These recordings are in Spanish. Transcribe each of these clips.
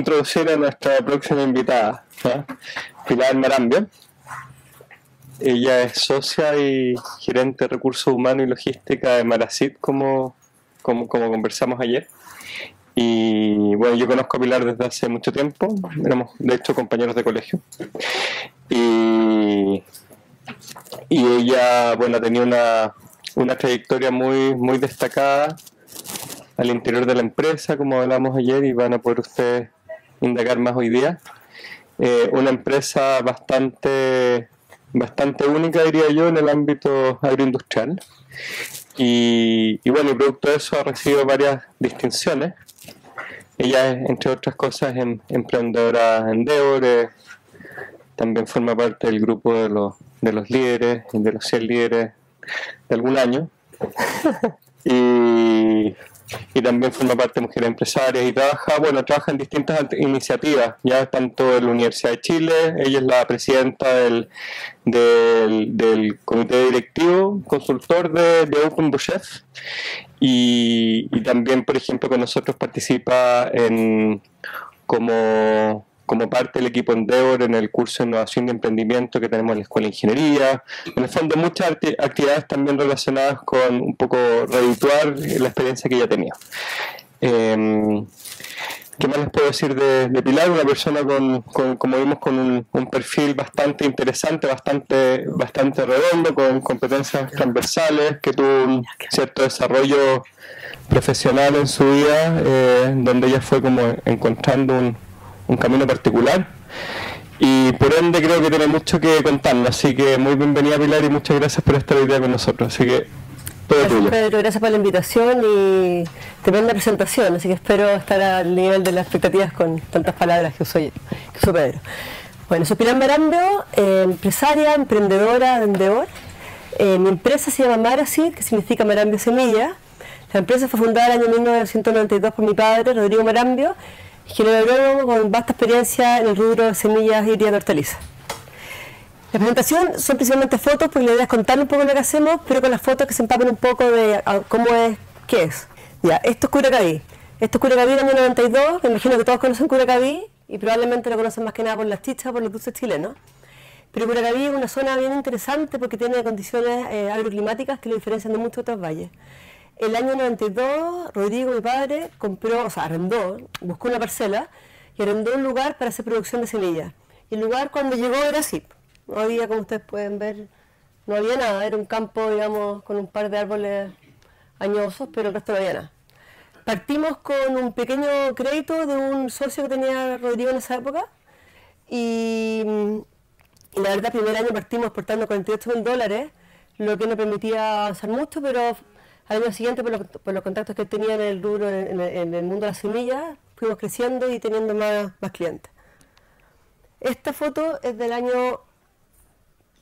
introducir a nuestra próxima invitada, ¿no? Pilar Marambio. Ella es socia y gerente de recursos humanos y logística de Marasit, como conversamos ayer. Y bueno, yo conozco a Pilar desde hace mucho tiempo, éramos de hecho compañeros de colegio. Y ella, bueno, tenía una trayectoria muy destacada al interior de la empresa, como hablamos ayer, y van a poder ustedes indagar más hoy día. Una empresa bastante única, diría yo, en el ámbito agroindustrial. Y bueno, y producto de eso ha recibido varias distinciones. Ella es, entre otras cosas, emprendedora Endeavor, también forma parte del grupo de los líderes, de los 100 líderes de algún año. Y también forma parte de Mujeres Empresarias y trabaja en distintas iniciativas, ya tanto en la Universidad de Chile. Ella es la presidenta del comité directivo, consultor de Open Chef, y también, por ejemplo, con nosotros participa como parte del equipo Endeavor en el curso de innovación y emprendimiento que tenemos en la Escuela de Ingeniería. En el fondo, muchas actividades también relacionadas con un poco redituar la experiencia que ella tenía. ¿Qué más les puedo decir de Pilar? Una persona como vimos, con un perfil bastante interesante, bastante redondo, con competencias transversales, que tuvo un cierto desarrollo profesional en su vida, donde ella fue como encontrando un camino particular, y por ende creo que tiene mucho que contarnos. Así que muy bienvenida, Pilar, y muchas gracias por estar hoy día con nosotros. Así que todo tuyo. Pedro, gracias por la invitación y tremenda presentación, así que espero estar al nivel de las expectativas con tantas palabras que usó Pedro. Bueno, soy Pilar Marambio, empresaria, emprendedora de Endeavor. Mi empresa se llama Marasit, que significa Marambio Semilla. La empresa fue fundada en el año 1992 por mi padre, Rodrigo Marambio, ingeniero agrónomo con vasta experiencia en el rubro de semillas y de hortalizas. La presentación son principalmente fotos, porque la idea es contar un poco lo que hacemos, pero con las fotos que se empapen un poco de cómo es, qué es. Ya, esto es Curacaví. Esto es Curacaví del año 92, me imagino que todos conocen Curacaví, y probablemente lo conocen más que nada por las chichas o por los dulces chilenos. Pero Curacaví es una zona bien interesante porque tiene condiciones agroclimáticas que lo diferencian de muchos otros valles. El año 92, Rodrigo, mi padre, buscó una parcela y arrendó un lugar para hacer producción de semillas. Y el lugar, cuando llegó, era así. No había, como ustedes pueden ver, no había nada. Era un campo, digamos, con un par de árboles añosos, pero el resto no había nada. Partimos con un pequeño crédito de un socio que tenía Rodrigo en esa época. Y la verdad, el primer año partimos exportando $48.000, lo que no permitía avanzar mucho, pero al año siguiente, por los contactos que tenía en el rubro, en el mundo de las semillas, fuimos creciendo y teniendo más clientes. Esta foto es del año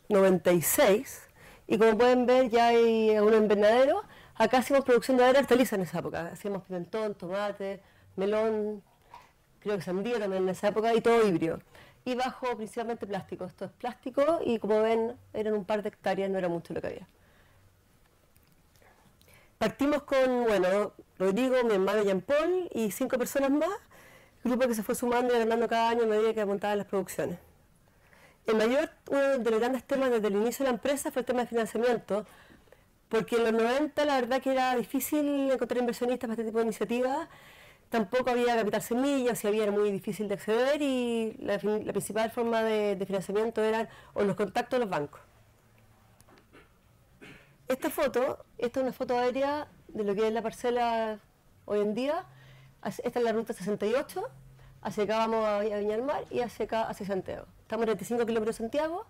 96, y como pueden ver ya hay un invernadero. Acá hacíamos producción de hortalizas en esa época, hacíamos pimentón, tomate, melón, creo que sandía también en esa época, y todo híbrido. Y bajo principalmente plástico. Esto es plástico, y como ven eran un par de hectáreas, no era mucho lo que había. Partimos con, bueno, Rodrigo, mi hermano Jean Paul y 5 personas más, grupo que se fue sumando y agrandando cada año a medida que aumentaban las producciones. Uno de los grandes temas desde el inicio de la empresa fue el tema de financiamiento, porque en los 90 la verdad que era difícil encontrar inversionistas para este tipo de iniciativas. Tampoco había capital semilla, si había era muy difícil de acceder, y la principal forma de financiamiento eran o los contactos de los bancos. Esta es una foto aérea de lo que es la parcela hoy en día. Esta es la ruta 68, hacia acá vamos a Viña del Mar y hacia acá hacia Santiago. Estamos a 35 kilómetros de Santiago.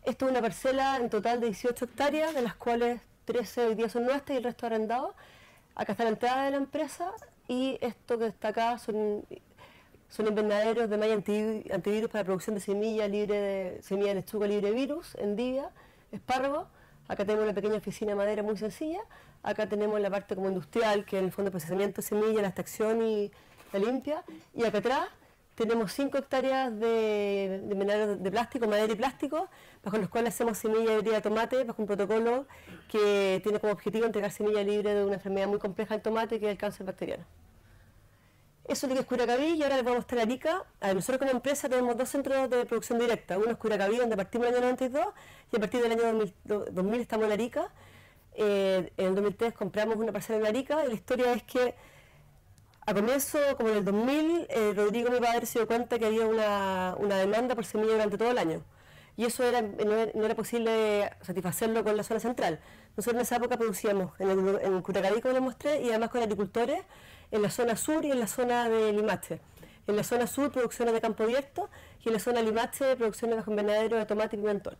Esto es una parcela en total de 18 hectáreas, de las cuales 13 hoy día son nuestras y el resto arrendado. Acá está la entrada de la empresa, y esto que está acá son invernaderos de malla antivirus para producción de semilla de lechuga libre de virus, endivia, espárrago. Acá tenemos una pequeña oficina de madera muy sencilla. Acá tenemos la parte como industrial, que es en el fondo procesamiento de semilla, la extracción y la limpia. Y acá atrás tenemos 5 hectáreas de invernaderos de plástico, madera y plástico, bajo los cuales hacemos semilla híbrida de tomate, bajo un protocolo que tiene como objetivo entregar semilla libre de una enfermedad muy compleja del tomate, que es el cáncer bacteriano. Eso es lo que es Curacaví, y ahora les voy a mostrar Arica. Nosotros como empresa tenemos 2 centros de producción directa. Uno es Curacaví, donde partimos en el año 92, y a partir del año 2000 estamos en Arica. En el 2003 compramos una parcela en Arica, y la historia es que a comienzo, como en el 2000, Rodrigo, mi padre, se dio cuenta que había una demanda por semilla durante todo el año. Y eso no era posible satisfacerlo con la zona central. Nosotros en esa época producíamos en Curacaví, como les mostré, y además con agricultores en la zona sur y en la zona de Limache. En la zona sur, producciones de campo abierto, y en la zona de Limache, producciones bajo invernadero de tomate y pimentón.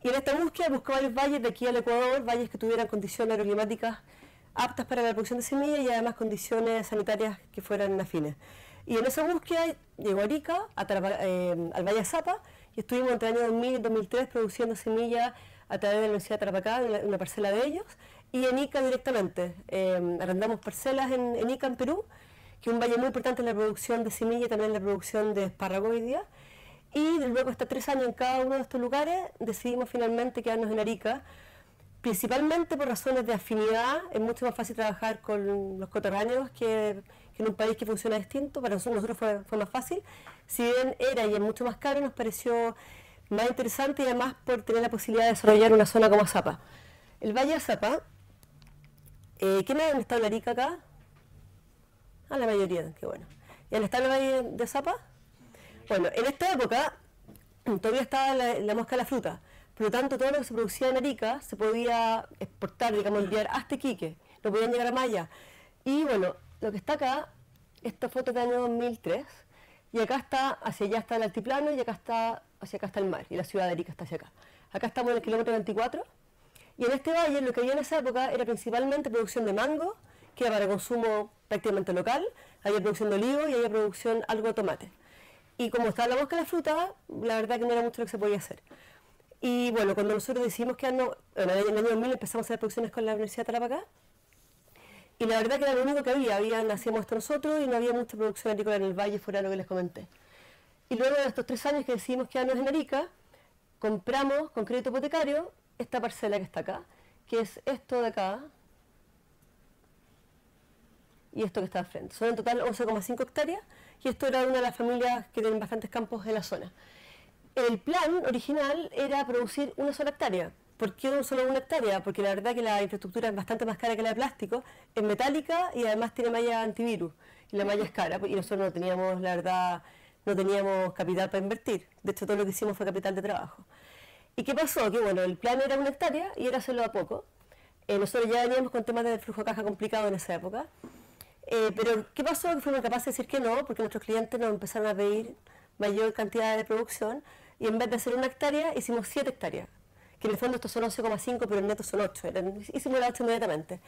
Y en esta búsqueda buscaba varios valles de aquí al Ecuador, valles que tuvieran condiciones agroclimáticas aptas para la producción de semillas y además condiciones sanitarias que fueran afines. Y en esa búsqueda llegó Arica, al Valle Zapa, y estuvimos entre el año 2000 y 2003 produciendo semillas a través de la Universidad de Tarapacá, una parcela de ellos, y en Ica directamente. Arrendamos parcelas en Ica, en Perú, que es un valle muy importante en la producción de semilla y también en la producción de espárrago hoy día. Y luego de estar 3 años en cada uno de estos lugares, decidimos finalmente quedarnos en Arica, principalmente por razones de afinidad. Es mucho más fácil trabajar con los coterráneos que en un país que funciona distinto. Para nosotros fue más fácil. Si bien era y es mucho más caro, nos pareció más interesante, y además por tener la posibilidad de desarrollar una zona como Zapa. El Valle de Zapa, ¿quién ha estado en Arica acá? La mayoría, qué bueno. ¿Y han estado en el Valle de Zapa? Bueno, en esta época todavía estaba la mosca de la fruta. Por lo tanto, todo lo que se producía en Arica se podía exportar, digamos, enviar hasta Iquique. No podían llegar a Maya. Y bueno, lo que está acá, esta foto del año 2003, y acá está, hacia allá está el altiplano, y hacia acá está el mar, y la ciudad de Arica está hacia acá. Acá estamos en el kilómetro 24, y en este valle lo que había en esa época era principalmente producción de mango, que era para consumo prácticamente local, había producción de olivo y había producción algo de tomate. Y como estaba la mosca de la fruta, la verdad que no era mucho lo que se podía hacer. Y bueno, cuando nosotros decidimos quedarnos, en el año 2000 empezamos a hacer producciones con la Universidad de Tarapacá, y la verdad que era lo único que hacíamos esto nosotros, y no había mucha producción agrícola en el valle fuera de lo que les comenté. Y luego de estos 3 años que decidimos quedarnos en Arica, compramos con crédito hipotecario esta parcela que está acá, que es esto de acá, y esto que está al frente. Son en total 11,5 hectáreas, y esto era una de las familias que tienen bastantes campos en la zona. El plan original era producir una sola hectárea. ¿Por qué solo una hectárea? Porque la verdad que la infraestructura es bastante más cara que la de plástico, es metálica y además tiene malla antivirus, y la malla es cara, y nosotros no teníamos, la verdad, no teníamos capital para invertir. De hecho, todo lo que hicimos fue capital de trabajo. ¿Y qué pasó? Que bueno, el plan era una hectárea y era hacerlo a poco. Nosotros ya veníamos con temas de flujo de caja complicado en esa época. Pero ¿qué pasó? Que fuimos capaces de decir que no, porque nuestros clientes nos empezaron a pedir mayor cantidad de producción, y en vez de hacer una hectárea, hicimos 7 hectáreas, que en el fondo estos son 11,5, pero en neto son 8, hicimos la 8 inmediatamente.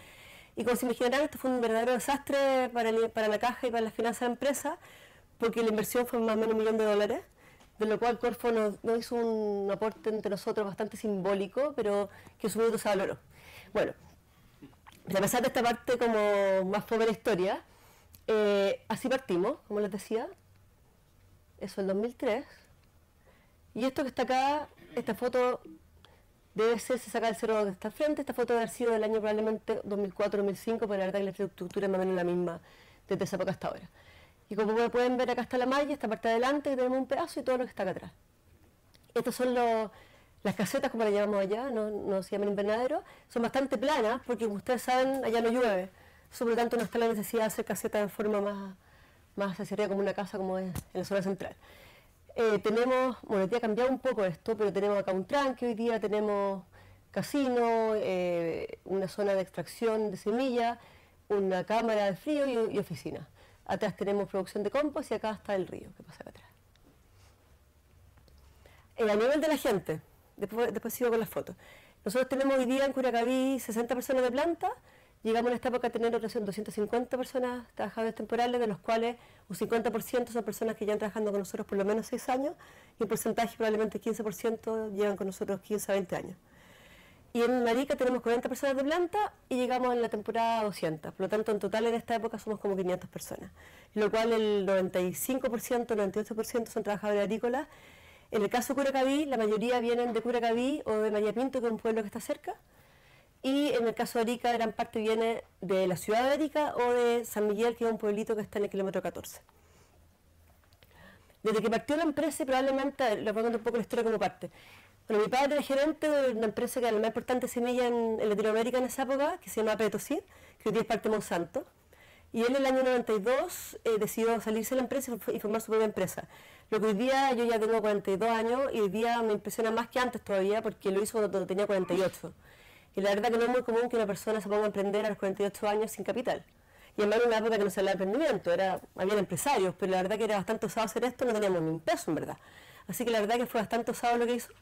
Y como se imaginarán, esto fue un verdadero desastre para la caja y para las finanzas de la empresa, porque la inversión fue más o menos $1.000.000, de lo cual Corfo nos hizo un aporte entre nosotros bastante simbólico, pero que en su momento se valoró. Bueno, a pesar de esta parte como más fome de la historia, así partimos, como les decía, eso en 2003, y esto que está acá, esta foto debe ser, se saca del cerro que está al frente, esta foto debe haber sido del año probablemente 2004-2005, pero la verdad que la infraestructura es más o menos la misma desde esa época hasta ahora. Y como pueden ver, acá está la malla, esta parte de adelante, que tenemos un pedazo, y todo lo que está acá atrás. Estos son las casetas, como las llamamos allá, no se llaman invernadero, son bastante planas, porque como ustedes saben, allá no llueve. Por lo tanto, no está la necesidad de hacer casetas de forma más hacia arriba, como una casa, como es en la zona central. Tenemos, bueno, hoy día ha cambiado un poco esto, pero tenemos acá un tranque, hoy día tenemos casino, una zona de extracción de semilla, una cámara de frío y oficina. Atrás tenemos producción de compost, y acá está el río que pasa acá atrás. A nivel de la gente, después sigo con las fotos. Nosotros tenemos hoy día en Curacaví 60 personas de planta. Llegamos en esta época a tener otra 250 personas trabajadores temporales, de los cuales un 50% son personas que llevan trabajando con nosotros por lo menos 6 años, y un porcentaje probablemente 15% llevan con nosotros 15 a 20 años. Y en Arica tenemos 40 personas de planta y llegamos en la temporada a 200. Por lo tanto, en total en esta época somos como 500 personas. Lo cual el 95%, 98% son trabajadores agrícolas. En el caso de Curacaví, la mayoría vienen de Curacaví o de María Pinto, que es un pueblo que está cerca. y en el caso de Arica gran parte viene de la ciudad de Arica o de San Miguel, que es un pueblito que está en el kilómetro 14. Desde que partió la empresa, y probablemente, les voy a contar un poco la historia como parte. Bueno, mi padre era gerente de una empresa que era la más importante semilla en Latinoamérica en esa época, que se llama Petosid, que hoy día es parte de Monsanto. Y él en el año 92 decidió salirse de la empresa y formar su propia empresa. Lo que hoy día, yo ya tengo 42 años y hoy día me impresiona más que antes todavía porque lo hizo cuando tenía 48. Y la verdad que no es muy común que una persona se ponga a emprender a los 48 años sin capital. Y además en una época que no se hablaba de emprendimiento, había empresarios, pero la verdad que era bastante osado hacer esto, no teníamos ni un peso en verdad. Así que la verdad que fue bastante osado lo que hizo.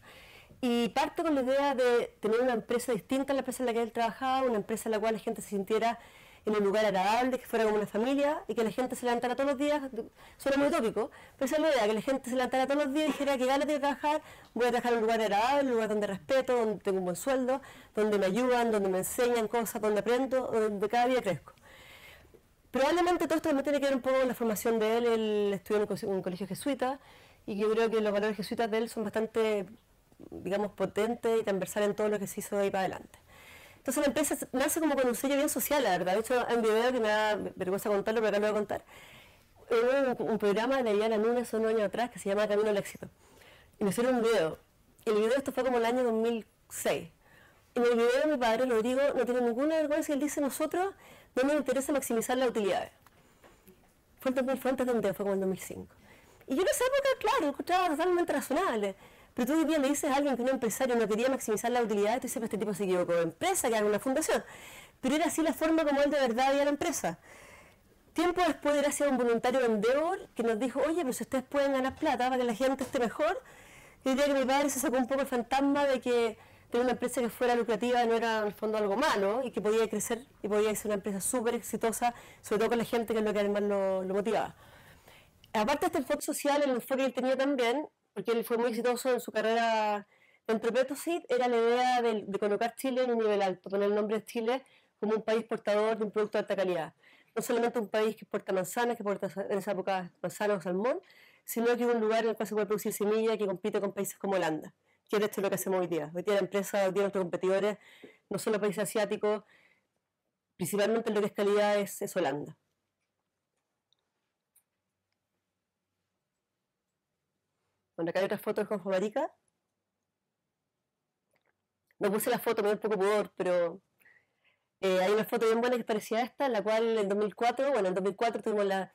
Y parto con la idea de tener una empresa distinta a la empresa en la que él trabajaba, una empresa en la cual la gente se sintiera en un lugar agradable, que fuera como una familia y que la gente se levantara todos los días. Suena muy utópico, pero esa es la idea, que la gente se levantara todos los días y dijera que ganas de trabajar, voy a trabajar en un lugar agradable, un lugar donde respeto, donde tengo un buen sueldo, donde me ayudan, donde me enseñan cosas, donde aprendo, donde cada día crezco. Probablemente todo esto también tiene que ver un poco con la formación de él. Él estudió en un colegio jesuita y yo creo que los valores jesuitas de él son bastante, digamos, potentes y transversales en todo lo que se hizo de ahí para adelante. Entonces la empresa nace como con un sello bien social, la verdad. De hecho, hay un video que me da vergüenza contarlo, pero acá lo voy a contar. Hubo un programa de Diana Núñez unos años atrás que se llama Camino al Éxito. Y me hicieron un video. Y el video esto fue como el año 2006. En el video mi padre, Rodrigo, no tiene ninguna vergüenza y él dice, nosotros no nos interesa maximizar las utilidades. Fue antes de un video, fue como en 2005. Y yo en esa época, claro, encontraba totalmente razonable. Pero tú hoy día le dices a alguien que un empresario no quería maximizar las utilidades, tú dices, pero este tipo se equivocó de empresa, que haga una fundación. Pero era así la forma como él de verdad veía la empresa. Tiempo después, gracias a un voluntario de Endeavor que nos dijo, oye, pero si ustedes pueden ganar plata para que la gente esté mejor, yo diría que mi padre se sacó un poco el fantasma de que tener una empresa que fuera lucrativa no era en el fondo algo malo y que podía crecer y podía ser una empresa súper exitosa, sobre todo con la gente, que es lo que además lo motivaba. Aparte de este enfoque social, el enfoque que él tenía también, porque él fue muy exitoso en su carrera dentro de Petosid, era la idea de colocar Chile en un nivel alto, poner el nombre de Chile como un país portador de un producto de alta calidad. No solamente un país que exporta manzanas, que exporta en esa época manzanas o salmón, sino que es un lugar en el cual se puede producir semilla que compite con países como Holanda, que es esto lo que hacemos hoy día. Hoy día la empresa, hoy día nuestros competidores, no solo países asiáticos, principalmente en lo que es calidad es Holanda. Bueno, acá hay otra foto de Juan Fabarica. No puse la foto, me da un poco pudor, pero hay una foto bien buena que parecía esta, en la cual en 2004, bueno, en 2004 tuvimos la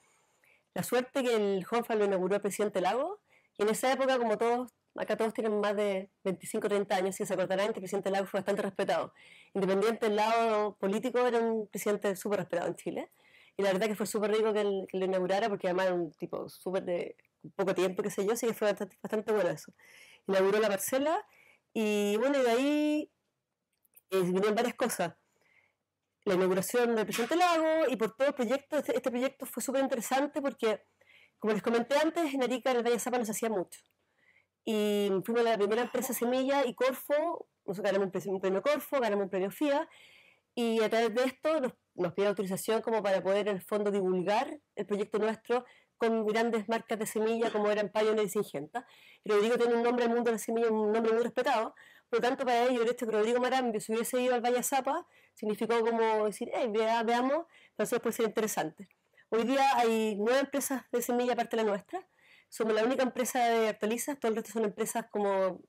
suerte que el Juanfa lo inauguró el presidente Lago, y en esa época, como todos, acá todos tienen más de 25 o 30 años, y se acordarán que el presidente Lago fue bastante respetado. Independiente del lado político, era un presidente súper respetado en Chile, y la verdad que fue súper rico que lo inaugurara, porque además era un tipo súper de poco tiempo, qué sé yo, así que fue bastante bueno eso. Inauguró la parcela, y bueno, y de ahí vinieron varias cosas. La inauguración del presidente Lago y por todo el proyecto. Este proyecto fue súper interesante porque, como les comenté antes, en Arica, en el Valle Zapa, no se hacía mucho. Y fuimos la primera empresa semilla y Corfo, nosotros ganamos un premio Corfo, ganamos un premio FIA, y a través de esto nos pidieron autorización como para poder en el fondo divulgar el proyecto nuestro con grandes marcas de semilla como eran Pioneer y Syngenta. Y Rodrigo tiene un nombre en el mundo de la semilla, un nombre muy respetado. Por lo tanto, para ellos, el hecho que Rodrigo Marambio se hubiese ido al Valle Zapa significó como decir, veamos, para nosotros puede ser interesante. Hoy día hay 9 empresas de semilla aparte de la nuestra. Somos la única empresa de hortalizas, todo el resto son empresas como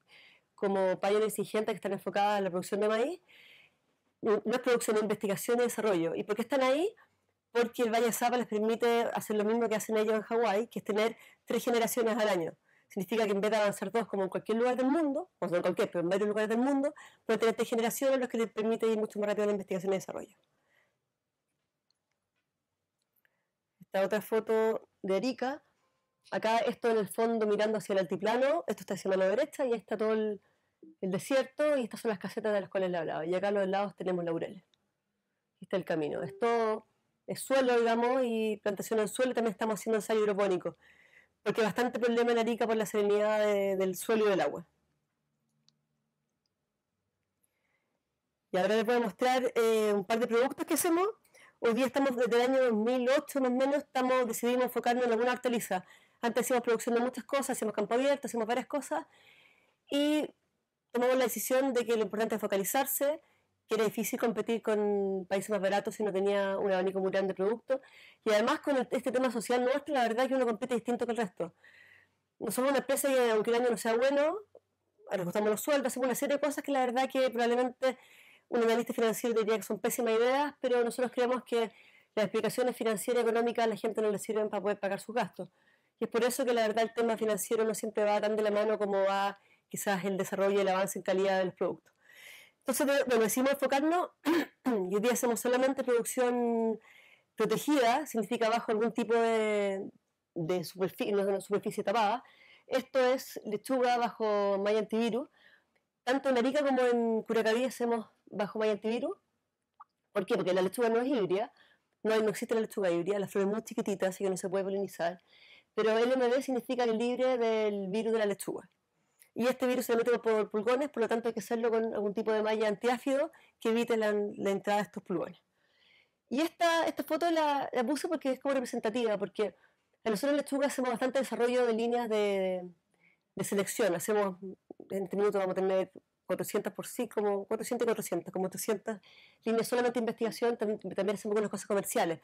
Pioneer y Syngenta que están enfocadas en la producción de maíz. No es producción, es investigación y desarrollo. ¿Y por qué están ahí? Porque el Valle Zapa les permite hacer lo mismo que hacen ellos en Hawái, que es tener 3 generaciones al año. Significa que en vez de avanzar 2 como en cualquier lugar del mundo, o no en cualquier, pero en varios lugares del mundo, pueden tener 3 generaciones, lo que les permite ir mucho más rápido a la investigación y desarrollo. Esta otra foto de Arica. Acá esto en el fondo mirando hacia el altiplano, esto está hacia la mano derecha y ahí está todo el desierto y estas son las casetas de las cuales le hablaba. Y acá a los lados tenemos laureles. Aquí está el camino. Esto es suelo, digamos, y plantación en suelo, y también estamos haciendo ensayo hidropónico, porque hay bastante problema en Arica por la salinidad del suelo y del agua. Y ahora les voy a mostrar un par de productos que hacemos. Hoy día estamos desde el año 2008 más o menos, decidimos enfocarnos en alguna hortaliza. Antes hacíamos producción de muchas cosas, hacíamos campo abierto, hacíamos varias cosas, y tomamos la decisión de que lo importante es focalizarse que era difícil competir con países más baratos si no tenía un abanico muy grande de productos. Y además con este tema social nuestro, la verdad es que uno compite distinto que el resto. No somos una empresa que, aunque el año no sea bueno, ajustamos los sueldos, hacemos una serie de cosas que la verdad que probablemente un analista financiero diría que son pésimas ideas, pero nosotros creemos que las explicaciones financieras y económicas a la gente no le sirven para poder pagar sus gastos. Y es por eso que la verdad el tema financiero no siempre va tan de la mano como va quizás el desarrollo y el avance en calidad de los productos. Entonces, bueno, decidimos enfocarnos y hoy día hacemos solamente producción protegida, significa bajo algún tipo de superficie, no, una superficie tapada. Esto es lechuga bajo malla antivirus. Tanto en Arica como en Curacaví hacemos bajo malla antivirus. ¿Por qué? Porque la lechuga no es híbrida, no existe la lechuga híbrida, la flor es muy chiquitita, así que no se puede polinizar. Pero LMB significa que es libre del virus de la lechuga. Y este virus se le mete por pulgones, por lo tanto hay que hacerlo con algún tipo de malla antiáfido que evite la entrada de estos pulgones. Y esta foto la puse porque es como representativa, porque a nosotros en Lechuga hacemos bastante desarrollo de líneas de selección. Hacemos, en este minuto vamos a tener 400 por sí, como 400 y 400, como 300 líneas solamente de investigación, también hacemos algunas cosas comerciales.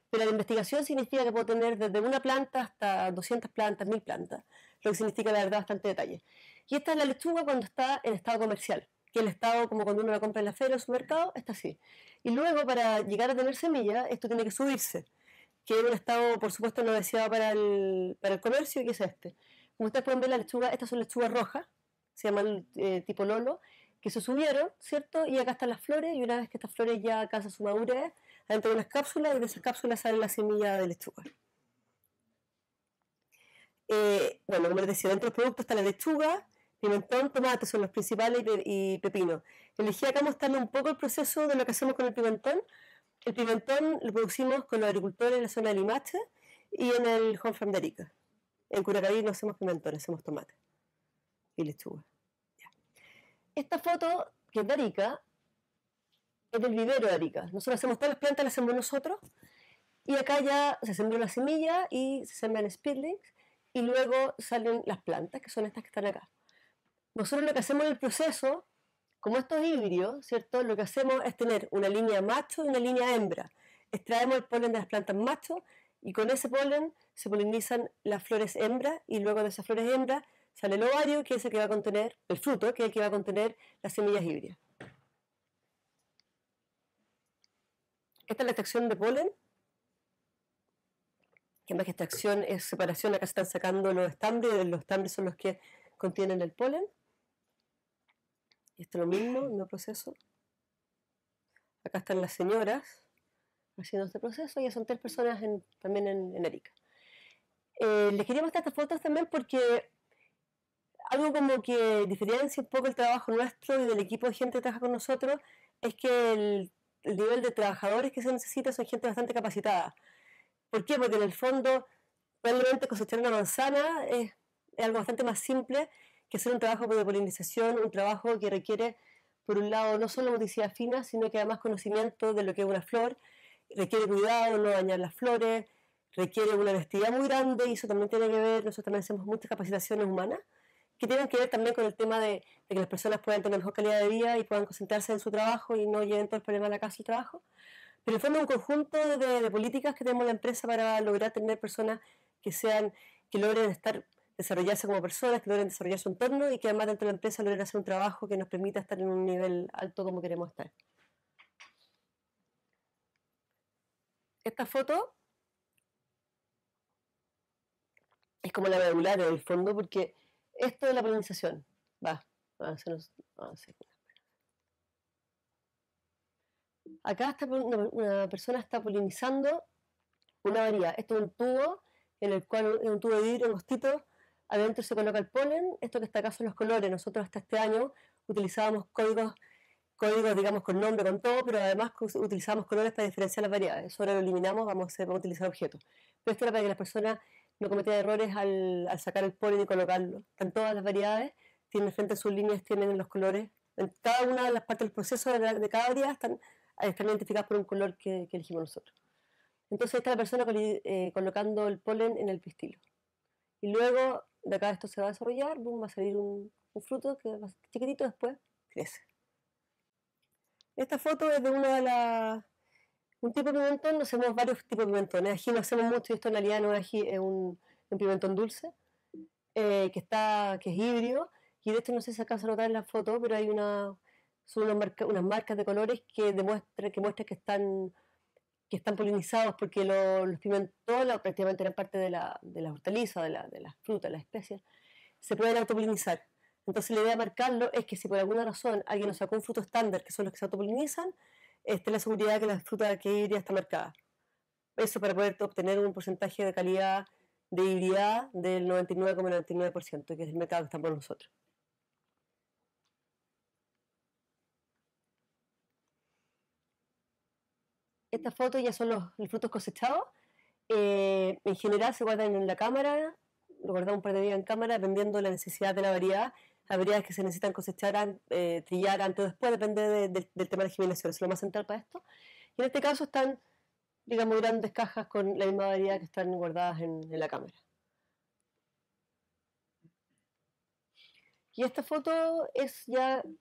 Pero la investigación significa que puedo tener desde una planta hasta 200 plantas, 1000 plantas, lo que significa la verdad bastante detalle. Y esta es la lechuga cuando está en estado comercial, que el estado, como cuando uno la compra en la feria o en el supermercado, está así. Y luego, para llegar a tener semilla, esto tiene que subirse, que es un estado, por supuesto, no deseado para el comercio, que es este. Como ustedes pueden ver, la lechuga, estas son lechugas rojas, se llaman tipo lolo, que se subieron, ¿cierto? Y acá están las flores, y una vez que estas flores ya alcanzan su madurez, adentro de unas cápsulas, y de esas cápsulas sale la semilla de lechuga. Bueno, como les decía, dentro de los productos está la lechuga, pimentón, tomate son los principales y pepino. Elegí acá mostrarles un poco el proceso de lo que hacemos con el pimentón. El pimentón lo producimos con los agricultores en la zona de Limache y en el Home Farm de Arica. En Curacaví no hacemos pimentón, hacemos tomate y lechuga. Ya. Esta foto, que es de Arica, es del vivero de Arica. Nosotros hacemos todas las plantas, las hacemos nosotros, y acá ya se sembró la semilla y se sembran speedlings, y luego salen las plantas, que son estas que están acá. Nosotros lo que hacemos en el proceso, como esto es híbrido, ¿cierto? Lo que hacemos es tener una línea macho y una línea hembra. Extraemos el polen de las plantas macho y con ese polen se polinizan las flores hembra y luego de esas flores hembra sale el ovario, que es el que va a contener, el fruto, que es el que va a contener las semillas híbridas. Esta es la extracción de polen, que más que extracción es separación. Acá se están sacando los estambres son los que contienen el polen. Y esto es lo mismo, el mismo proceso. Acá están las señoras haciendo este proceso, ya son 3 personas también en Arica. Les quería mostrar estas fotos también porque algo como que diferencia un poco el trabajo nuestro y del equipo de gente que trabaja con nosotros es que el nivel de trabajadores que se necesita son gente bastante capacitada. ¿Por qué? Porque en el fondo realmente cosechar una manzana es algo bastante más simple que hacer un trabajo de polinización, un trabajo que requiere, por un lado, no solo motricidad fina, sino que además conocimiento de lo que es una flor, requiere cuidado, no dañar las flores, requiere una honestidad muy grande y eso también tiene que ver, nosotros también hacemos muchas capacitaciones humanas que tienen que ver también con el tema de que las personas puedan tener mejor calidad de vida y puedan concentrarse en su trabajo y no lleven todo el problema a la casa del trabajo. Pero en el fondo es un conjunto de políticas que tenemos en la empresa para lograr tener personas que logren desarrollarse como personas, que logren desarrollar su entorno y que además dentro de la empresa logren hacer un trabajo que nos permita estar en un nivel alto como queremos estar. Esta foto es como la medular en el fondo porque esto es la polinización. Acá una persona está polinizando una variedad. Esto es un tubo en el cual es un tubo de vidrio angostito. Adentro se coloca el polen. Esto que está acá son los colores. Nosotros hasta este año utilizábamos códigos digamos con nombre, con todo, pero además utilizamos colores para diferenciar las variedades. Eso ahora lo eliminamos, vamos a utilizar objetos. Pero esto era para que las personas no cometieran errores al sacar el polen y colocarlo. Están todas las variedades, tienen frente a sus líneas, tienen los colores. En cada una de las partes del proceso de cada variedad están identificadas por un color que elegimos nosotros. Entonces está la persona colocando el polen en el pistilo. Y luego de acá esto se va a desarrollar, va a salir un fruto que va a ser chiquitito, después crece. Esta foto es de un tipo de pimentón. No hacemos varios tipos de pimentones. Ají no hacemos mucho y esto en realidad no es ají, es un pimentón dulce, que es híbrido. Y de hecho no sé si alcanza a notar en la foto, pero hay son unas marcas de colores que muestran que están polinizados, porque los pimentones prácticamente eran parte de la hortaliza, de las frutas, de las especies, se pueden autopolinizar. Entonces la idea de marcarlo es que si por alguna razón alguien nos sacó un fruto estándar, que son los que se autopolinizan, esté la seguridad de que la fruta que es híbrida está marcada. Eso para poder obtener un porcentaje de calidad de hibridad del 99,99%, que es el mercado que estamos nosotros. Estas fotos ya son los frutos cosechados. En general se guardan en la cámara, lo guardamos un par de días en cámara, dependiendo de la necesidad de la variedad. Las variedades que se necesitan cosechar, trillar antes o después, depende del tema de germinación, eso es lo más central para esto. Y en este caso están, digamos, grandes cajas con la misma variedad que están guardadas en la cámara. Y esta foto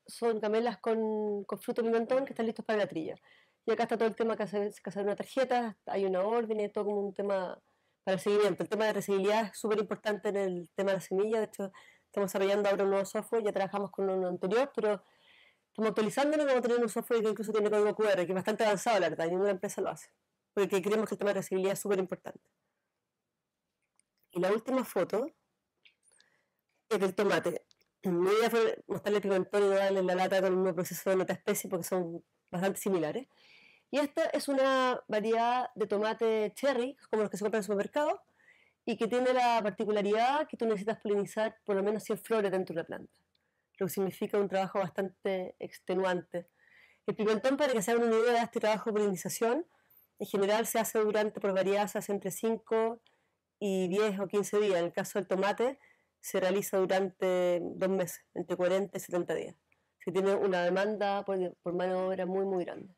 son camelas con fruto pimentón que están listos para la trilla. Y acá está todo el tema que hacer una tarjeta, hay una orden y todo como un tema para el seguimiento. El tema de resibilidad es súper importante en el tema de la semilla. De hecho, estamos desarrollando ahora un nuevo software, ya trabajamos con uno anterior, pero estamos actualizándolo. Vamos a tener un software que incluso tiene código QR, que es bastante avanzado, la verdad, y ninguna empresa lo hace, porque creemos que el tema de resibilidad es súper importante. Y la última foto es del tomate. Mi idea fue mostrarle el pimentón y no darle la lata con un nuevo proceso de otra especie, porque son bastante similares. Y esta es una variedad de tomate cherry, como los que se compran en el supermercado, y que tiene la particularidad que tú necesitas polinizar por lo menos 100 flores dentro de la planta, lo que significa un trabajo bastante extenuante. El pimentón, para que se hagan una idea de este trabajo de polinización, en general se hace por variedad, se hace entre 5 y 10 o 15 días. En el caso del tomate, se realiza durante 2 meses, entre 40 y 70 días. Se tiene una demanda por mano de obra muy, muy grande.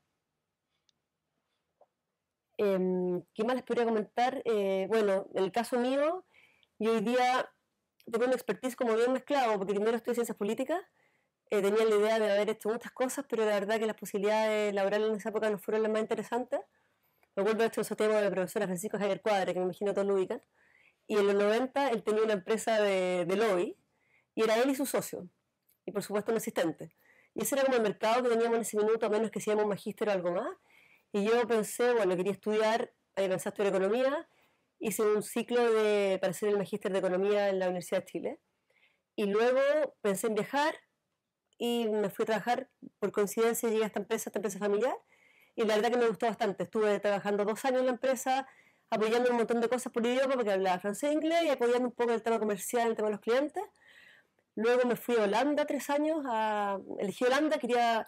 ¿Qué más les podría comentar? Bueno, en el caso mío, yo hoy día tengo una expertise como bien mezclado, porque primero estudié ciencias políticas, tenía la idea de haber hecho muchas cosas, pero la verdad que las posibilidades laborales en esa época no fueron las más interesantes. Me acuerdo de hecho de esos temas de la profesora Francisco Javier Cuadra, que me imagino todos lo ubican, y en los 90 él tenía una empresa de lobby, y era él y su socio, y por supuesto un asistente. Y ese era como el mercado que teníamos en ese minuto, a menos que hiciéramos un magíster o algo más. Y yo pensé, bueno, quería estudiar, pensé estudiar economía, hice un ciclo para hacer el magíster de economía en la Universidad de Chile. Y luego pensé en viajar y me fui a trabajar, por coincidencia llegué a esta empresa familiar, y la verdad que me gustó bastante. Estuve trabajando 2 años en la empresa, apoyando un montón de cosas por idioma, porque hablaba francés e inglés, y apoyando un poco el tema comercial, el tema de los clientes. Luego me fui a Holanda 3 años, elegí Holanda, quería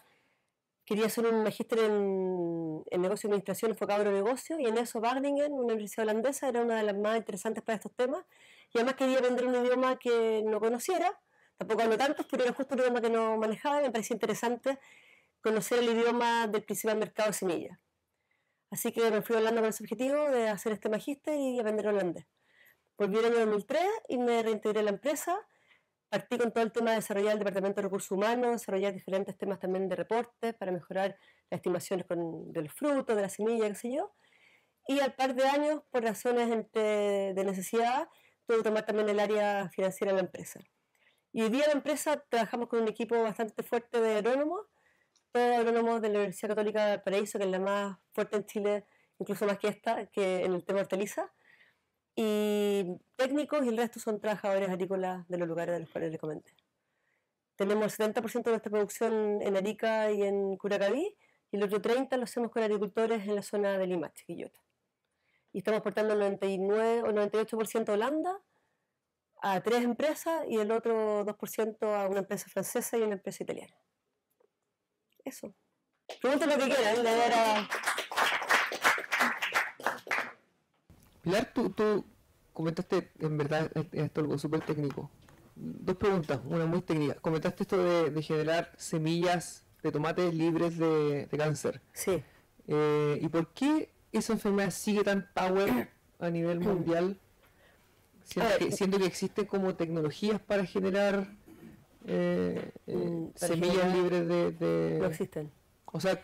hacer un magíster en negocio y administración enfocado en negocio, y en eso Wageningen, una universidad holandesa, era una de las más interesantes para estos temas, y además quería aprender un idioma que no conociera, tampoco hablo tantos, pero era justo un idioma que no manejaba, y me parecía interesante conocer el idioma del principal mercado de semillas. Así que me fui a Holanda con ese objetivo de hacer este magíster y aprender holandés. Volví en el año 2003 y me reintegré a la empresa. Partí con todo el tema de desarrollar el departamento de recursos humanos, desarrollar diferentes temas también de reportes para mejorar las estimaciones de los frutos, de la semilla, qué sé yo. Y al par de años, por razones de necesidad, tuve que tomar también el área financiera de la empresa. Y hoy día en la empresa trabajamos con un equipo bastante fuerte de agrónomos, todos agrónomos de la Universidad Católica de Valparaíso, que es la más fuerte en Chile, incluso más que esta, que en el tema de hortalizas, y técnicos, y el resto son trabajadores agrícolas de los lugares de los cuales les comenté. Tenemos el 70% de nuestra producción en Arica y en Curacaví, y el otro 30% lo hacemos con agricultores en la zona de Limache, Quillota. Y estamos aportando el 99 o 98% a Holanda, a 3 empresas, y el otro 2% a una empresa francesa y una empresa italiana. Eso. Pregunten lo que quieran, la idea era... Pilar, tú comentaste, en verdad, esto algo súper técnico. 2 preguntas, una muy técnica. Comentaste esto de generar semillas de tomate libres de cáncer. Sí. ¿Y por qué esa enfermedad sigue tan power a nivel mundial? Siento que existen como tecnologías para generar semillas libres de... No existen. O sea,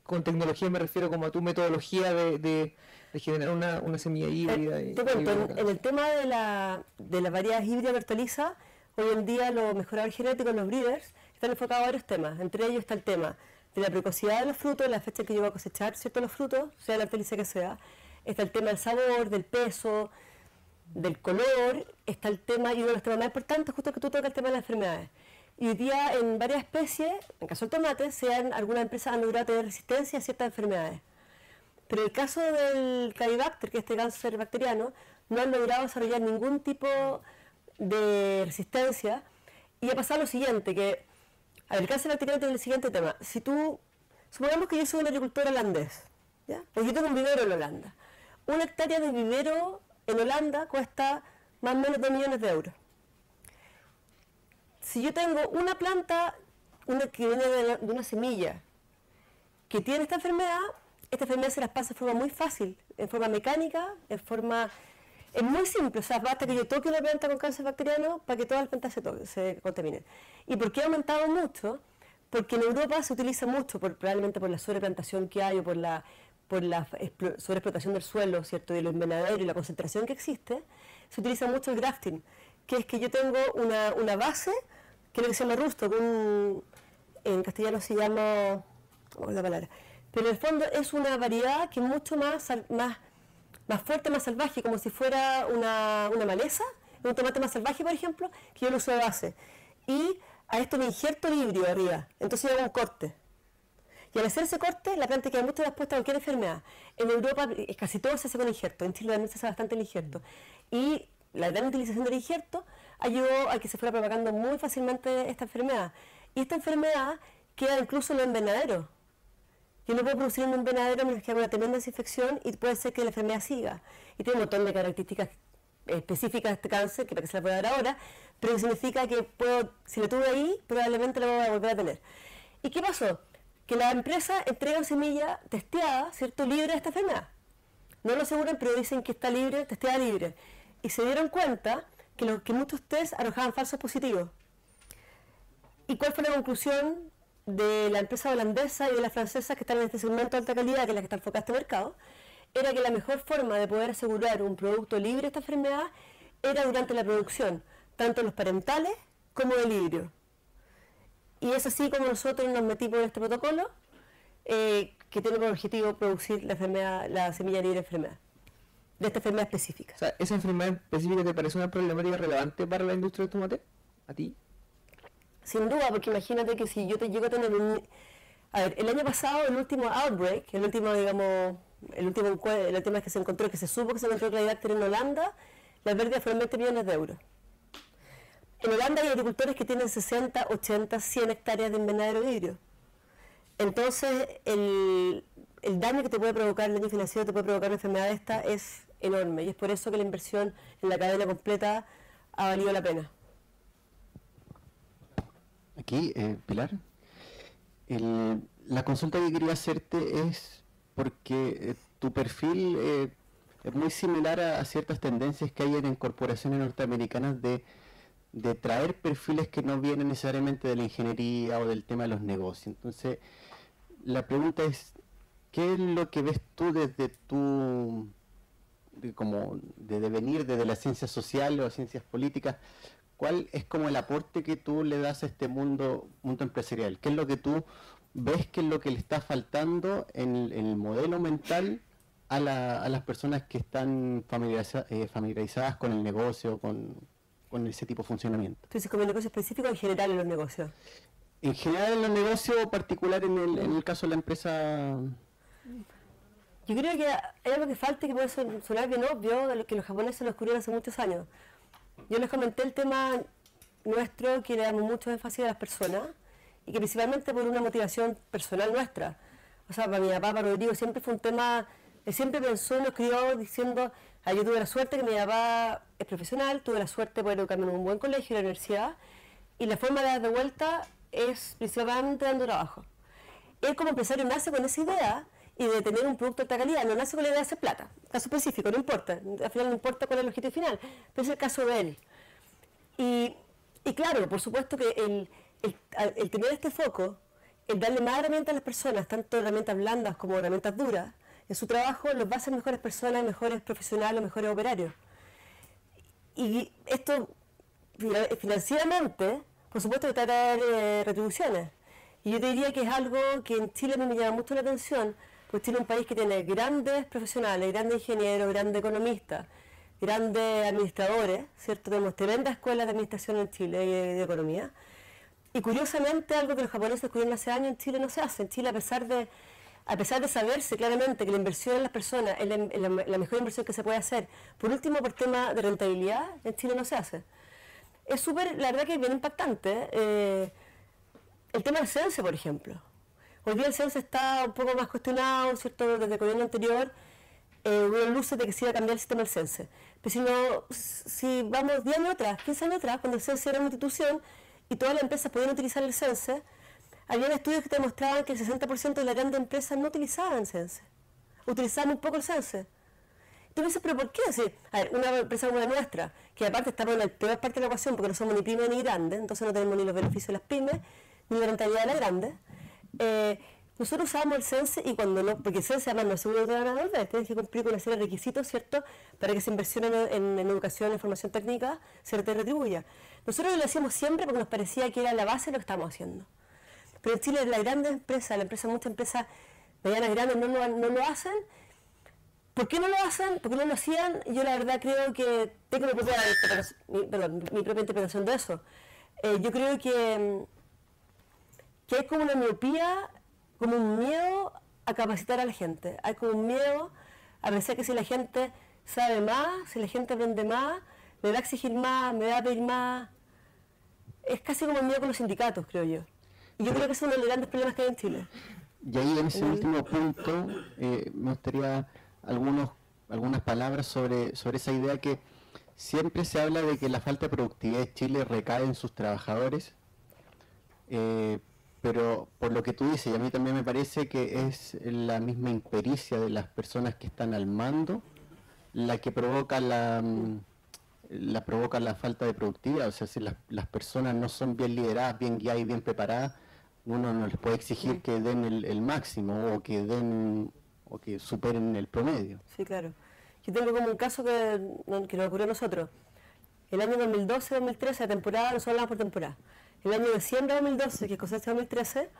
con tecnología me refiero como a tu metodología de generar una semilla híbrida. Te cuento, en el tema de las variedades híbridas de hortaliza, hoy en día los mejoradores genéticos, los breeders, están enfocados a varios temas. Entre ellos está el tema de la precocidad de los frutos, la fecha en que yo voy a cosechar ciertos los frutos, sea la hortaliza que sea. Está el tema del sabor, del peso, del color. Está el tema, y uno de los temas más importantes, justo que tú tocas, el tema de las enfermedades. Y hoy día en varias especies, en el caso del tomate, algunas empresas han logrado tener resistencia a ciertas enfermedades. Pero en el caso del Calybacter, que es este cáncer bacteriano, no han logrado desarrollar ningún tipo de resistencia. Y ha pasado lo siguiente, que el cáncer bacteriano tiene el siguiente tema. Si tú, supongamos que yo soy un agricultor holandés, ¿ya? Pues yo tengo un vivero en Holanda. Una hectárea de vivero en Holanda cuesta más o menos 2 millones de euros. Si yo tengo una planta, que viene de una semilla, que tiene esta enfermedad se las pasa de forma muy fácil, en forma mecánica, es muy simple, o sea, basta que yo toque una planta con cáncer bacteriano para que todas las plantas se contaminen. ¿Y por qué ha aumentado mucho? Porque en Europa se utiliza mucho, probablemente por la sobreplantación que hay o por la sobreexplotación del suelo, ¿cierto? De los invernaderos y la concentración que existe, se utiliza mucho el grafting, que es que yo tengo una base, que es lo que se llama rootstock, en castellano se llama, ¿cómo es la palabra? Pero en el fondo es una variedad que es mucho más fuerte, más salvaje, como si fuera una maleza, un tomate más salvaje, por ejemplo, que yo lo uso de base. Y a esto me injerto el híbrido arriba, entonces yo hago un corte. Y al hacer ese corte, la planta queda mucho más expuesta a cualquier enfermedad. En Europa casi todo se hace con injerto, en Chile también se hace bastante el injerto. Y la gran utilización del injerto ayudó a que se fuera propagando muy fácilmente esta enfermedad. Y esta enfermedad queda incluso en los invernaderos. Yo no puedo producir un invernadero mientras que haga una tremenda desinfección y puede ser que la enfermedad siga. Y tiene un montón de características específicas de este cáncer, que para que se la pueda dar ahora, pero que significa que si lo tuve ahí, probablemente lo voy a volver a tener. ¿Y qué pasó? Que las empresas entregan semilla testeada, ¿cierto?, libre de esta enfermedad. No lo aseguran, pero dicen que está libre, testeada libre. Y se dieron cuenta que muchos test arrojaban falsos positivos. ¿Y cuál fue la conclusión de la empresa holandesa y de la francesa que están en este segmento de alta calidad, que es la que está enfocada a este mercado? Era que la mejor forma de poder asegurar un producto libre de esta enfermedad era durante la producción, tanto los parentales como del híbrido. Y es así como nosotros nos metimos en este protocolo, que tiene como objetivo producir la semilla libre de enfermedad, de esta enfermedad específica. O sea, ¿esa enfermedad específica te parece una problemática relevante para la industria del tomate? ¿A ti? Sin duda, porque imagínate que si yo te llego a tener A ver, el año pasado, el último outbreak, el último que se encontró, que se supo que se encontró Calybacter en Holanda, las pérdidas fueron 20 millones de euros. En Holanda hay agricultores que tienen 60, 80, 100 hectáreas de invernadero híbrido. Entonces, el daño que te puede provocar, el daño financiero que te puede provocar una enfermedad de esta es enorme. Y es por eso que la inversión en la cadena completa ha valido la pena. Aquí, Pilar, la consulta que quería hacerte es porque tu perfil es muy similar a ciertas tendencias que hay en corporaciones norteamericanas de traer perfiles que no vienen necesariamente de la ingeniería o del tema de los negocios. Entonces, la pregunta es, ¿qué es lo que ves tú desde de venir desde las ciencias sociales o ciencias políticas? ¿Cuál es como el aporte que tú le das a este mundo empresarial? ¿Qué es lo que tú ves que es lo que le está faltando en el modelo mental a las personas que están familiarizadas con el negocio, con ese tipo de funcionamiento? Entonces, ¿como el negocio específico o en general en los negocios? En general en los negocios, particular en el caso de la empresa. Yo creo que hay algo que falta que puede sonar bien obvio, de lo que los japoneses lo descubrieron hace muchos años. Yo les comenté el tema nuestro, que le damos mucho énfasis a las personas, y que principalmente por una motivación personal nuestra. O sea, para mi papá, para Rodrigo, siempre fue un tema, él siempre pensó, nos crió diciendo, yo tuve la suerte que mi papá es profesional, tuve la suerte de poder educarme en un buen colegio, en la universidad, y la forma de dar de vuelta es principalmente dando trabajo. Él como empresario nace con esa idea y de tener un producto de alta calidad, no nace con la idea de hacer plata, caso específico, no importa, al final no importa cuál es el objetivo final, pero es el caso de él. Y claro, por supuesto que el tener este foco el darle más herramientas a las personas, tanto herramientas blandas como herramientas duras, en su trabajo los va a hacer mejores personas, mejores profesionales, mejores operarios. Y esto financieramente, por supuesto, que trae retribuciones. Y yo te diría que es algo que en Chile me llama mucho la atención, porque Chile es un país que tiene grandes profesionales, grandes ingenieros, grandes economistas, grandes administradores, ¿cierto? Tenemos tremendas escuelas de administración en Chile y de economía. Y curiosamente, algo que los japoneses descubrieron hace años en Chile no se hace. En Chile, a pesar de saberse claramente que la inversión en las personas es la mejor inversión que se puede hacer, por último, por tema de rentabilidad, en Chile no se hace. Es súper, la verdad que es bien impactante. El tema del CENSE, por ejemplo. Hoy día el CENSE está un poco más cuestionado, ¿cierto? Desde el gobierno anterior hubo luces de que se iba a cambiar el sistema del CENSE. Pero si vamos 10 años atrás, 15 años atrás, cuando el CENSE era una institución y todas las empresas podían utilizar el CENSE, había estudios que te demostraban que el 60% de las grandes empresas no utilizaban CENSE. Utilizaban muy poco el CENSE. Tú me dices, ¿pero por qué? A ver, una empresa como la nuestra, que aparte estamos en la peor parte de la ecuación porque no somos ni pymes ni grandes, entonces no tenemos ni los beneficios de las pymes, ni la rentabilidad de las grandes. Nosotros usábamos el CENSE y cuando no, porque el CENSE además no es seguro que te van a devolver, tienes que cumplir con una serie de requisitos, ¿cierto?, para que esa inversión en educación, en formación técnica, se te retribuya. Nosotros lo hacíamos siempre porque nos parecía que era la base de lo que estábamos haciendo. Pero en Chile las grandes empresas, muchas empresas medianas grandes no lo hacen. ¿Por qué no lo hacen? ¿Por qué no lo hacían? Yo la verdad creo que tengo mi propia interpretación de eso. Yo creo que hay como una miopía, como un miedo a capacitar a la gente. Hay como un miedo a pensar que si la gente sabe más, si la gente aprende más, me va a exigir más, me va a pedir más. Es casi como el miedo con los sindicatos, creo yo. Y yo creo que es uno de los grandes problemas que hay en Chile. Y ahí en ese último punto me gustaría algunas palabras sobre esa idea que siempre se habla de que la falta de productividad de Chile recae en sus trabajadores, pero por lo que tú dices, y a mí también me parece que es la misma impericia de las personas que están al mando la que provoca la falta de productividad. O sea, si las personas no son bien lideradas, bien guiadas y bien preparadas, uno no les puede exigir que den el máximo o que superen el promedio. Sí, claro. Yo tengo como un caso que nos ocurrió a nosotros. El año 2012-2013, la temporada, nosotros hablamos por temporada. El año diciembre-2012, que es cosecha 2013,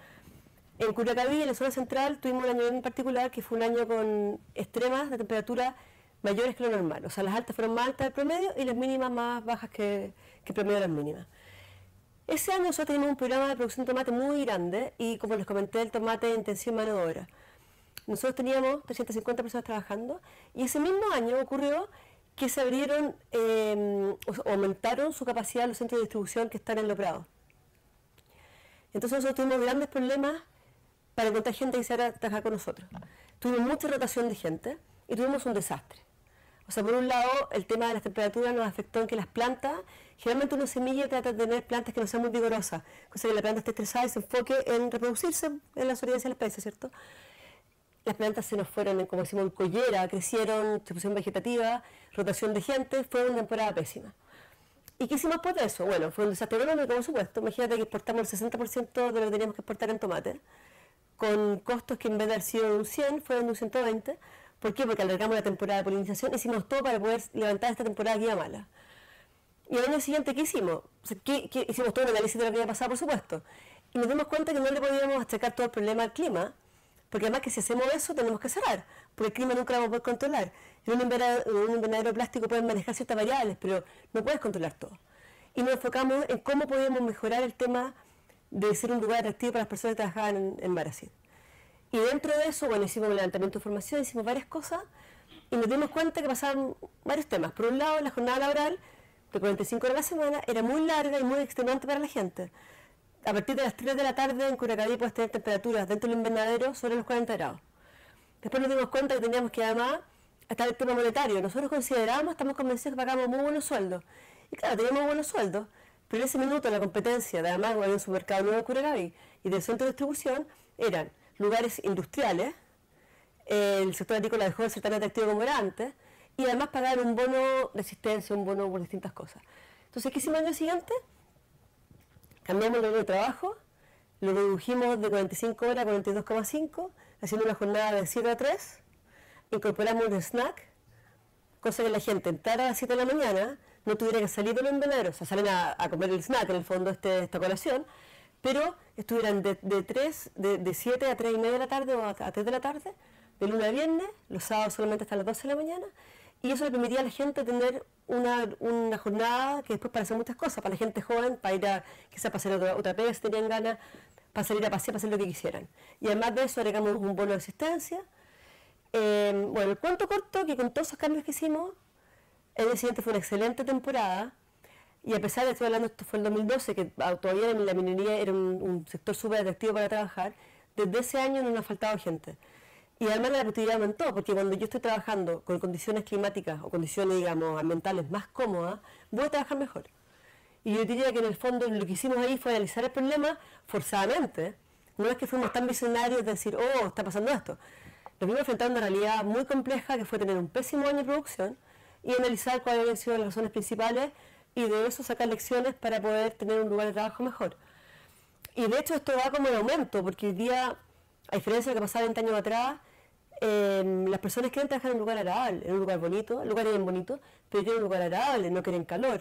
en Curacaví, en la zona central, tuvimos un año en particular que fue un año con extremas de temperatura mayores que lo normal. O sea, las altas fueron más altas del promedio y las mínimas más bajas que el promedio de las mínimas. Ese año nosotros teníamos un programa de producción de tomate muy grande y, como les comenté, el tomate intensivo en mano de obra. Nosotros teníamos 350 personas trabajando y ese mismo año ocurrió que se abrieron o aumentaron su capacidad los centros de distribución que están en Los Prados. Entonces nosotros tuvimos grandes problemas para encontrar gente que quisiera trabajar con nosotros. Tuvimos mucha rotación de gente y tuvimos un desastre. O sea, por un lado, el tema de las temperaturas nos afectó en que las plantas, generalmente una semilla trata de tener plantas que no sean muy vigorosas, cosa que la planta esté estresada y se enfoque en reproducirse en la sobrevivencia de la especie, ¿cierto? Las plantas se nos fueron, como decimos, en collera, crecieron, se pusieron vegetativa, rotación de gente, fue una temporada pésima. ¿Y qué hicimos por eso? Bueno, fue un desastre económico, por supuesto. Imagínate que exportamos el 60% de lo que teníamos que exportar en tomate, con costos que en vez de haber sido de un 100, fueron de un 120. ¿Por qué? Porque alargamos la temporada de polinización, hicimos todo para poder levantar esta temporada que iba mala. Y el año siguiente, ¿qué hicimos? O sea, hicimos todo un análisis de lo que había pasado, por supuesto. Y nos dimos cuenta que no le podíamos achacar todo el problema al clima, porque además que si hacemos eso tenemos que cerrar, porque el clima nunca lo vamos a poder controlar. En un invernadero plástico pueden manejar ciertas variables, pero no puedes controlar todo. Y nos enfocamos en cómo podíamos mejorar el tema de ser un lugar atractivo para las personas que trabajaban en Marací. Y dentro de eso, bueno, hicimos un levantamiento de información, hicimos varias cosas y nos dimos cuenta que pasaban varios temas. Por un lado, la jornada laboral de 45 horas a la semana era muy larga y muy extenuante para la gente. A partir de las 3 de la tarde en Curacaví puedes tener temperaturas dentro del invernadero sobre los 40 grados. Después nos dimos cuenta que teníamos que además estar el tema monetario. Nosotros considerábamos, estamos convencidos que pagamos muy buenos sueldos. Y claro, teníamos buenos sueldos, pero en ese minuto la competencia, de además había un supermercado nuevo de Curacaví y del centro de distribución, eran lugares industriales, el sector agrícola dejó de ser tan atractivo como era antes, y además pagar un bono de asistencia, un bono por distintas cosas. Entonces, ¿qué hicimos el año siguiente? Cambiamos el horario de trabajo, lo redujimos de 45 horas a 42,5, haciendo una jornada de 7 a 3, incorporamos un snack, cosa que la gente entrara a las 7 de la mañana, no tuviera que salir de los invernadero, o sea, salen a comer el snack, en el fondo esta colación, pero estuvieran de 7 a 3 y media de la tarde o a 3 de la tarde, de lunes a viernes, los sábados solamente hasta las 12 de la mañana, y eso le permitía a la gente tener una jornada que después para hacer muchas cosas, para la gente joven, para ir a, quizás para hacer otra pega si tenían ganas, para salir a pasear, para hacer lo que quisieran. Y además de eso agregamos un bono de asistencia. Bueno, el cuento corto, que con todos esos cambios que hicimos, el día siguiente fue una excelente temporada, y a pesar de, estoy hablando, esto fue el 2012, que todavía la minería era un sector súper atractivo para trabajar, desde ese año no nos ha faltado gente. Y además la productividad aumentó, porque cuando yo estoy trabajando con condiciones climáticas o condiciones, digamos, ambientales más cómodas, voy a trabajar mejor. Y yo diría que en el fondo lo que hicimos ahí fue analizar el problema forzadamente. No es que fuimos tan visionarios de decir, oh, está pasando esto. Nos vimos enfrentando a una realidad muy compleja, que fue tener un pésimo año de producción, y analizar cuáles habían sido las razones principales, y de eso sacar lecciones para poder tener un lugar de trabajo mejor. Y de hecho esto va como en aumento, porque hoy día, a diferencia de lo que pasaba 20 años atrás, las personas quieren trabajar en un lugar agradable, en un lugar bonito, el lugar es bien bonito, pero quieren un lugar agradable, no quieren calor.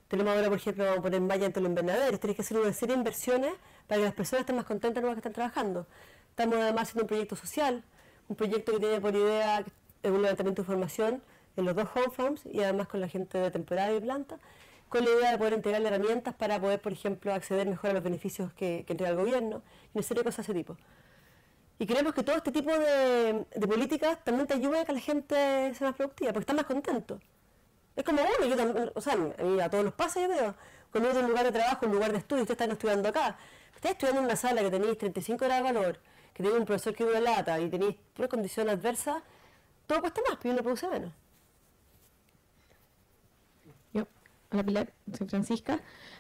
Tenemos ahora, por ejemplo, vamos a poner malla entre los invernaderos, tienes que hacer una serie de inversiones para que las personas estén más contentas en el lugar que están trabajando. Estamos además haciendo un proyecto social, un proyecto que tiene por idea un levantamiento de información en los 2 home farms y además con la gente de temporada y planta, con la idea de poder entregarle herramientas para poder, por ejemplo, acceder mejor a los beneficios que entrega el gobierno, y una serie de cosas de ese tipo. Y creemos que todo este tipo de políticas también te ayuda a que la gente sea más productiva, porque está más contento. Es como uno, yo también, o sea, a mí a todos los pasa, yo creo. Cuando uno en un lugar de trabajo, un lugar de estudio, ustedes están estudiando acá. Ustedes estudiando en una sala que tenéis 35 horas de valor, que tenéis un profesor que es una lata y tenéis una condición adversa, todo cuesta más, pero uno produce menos. Hola Pilar, soy Francisca.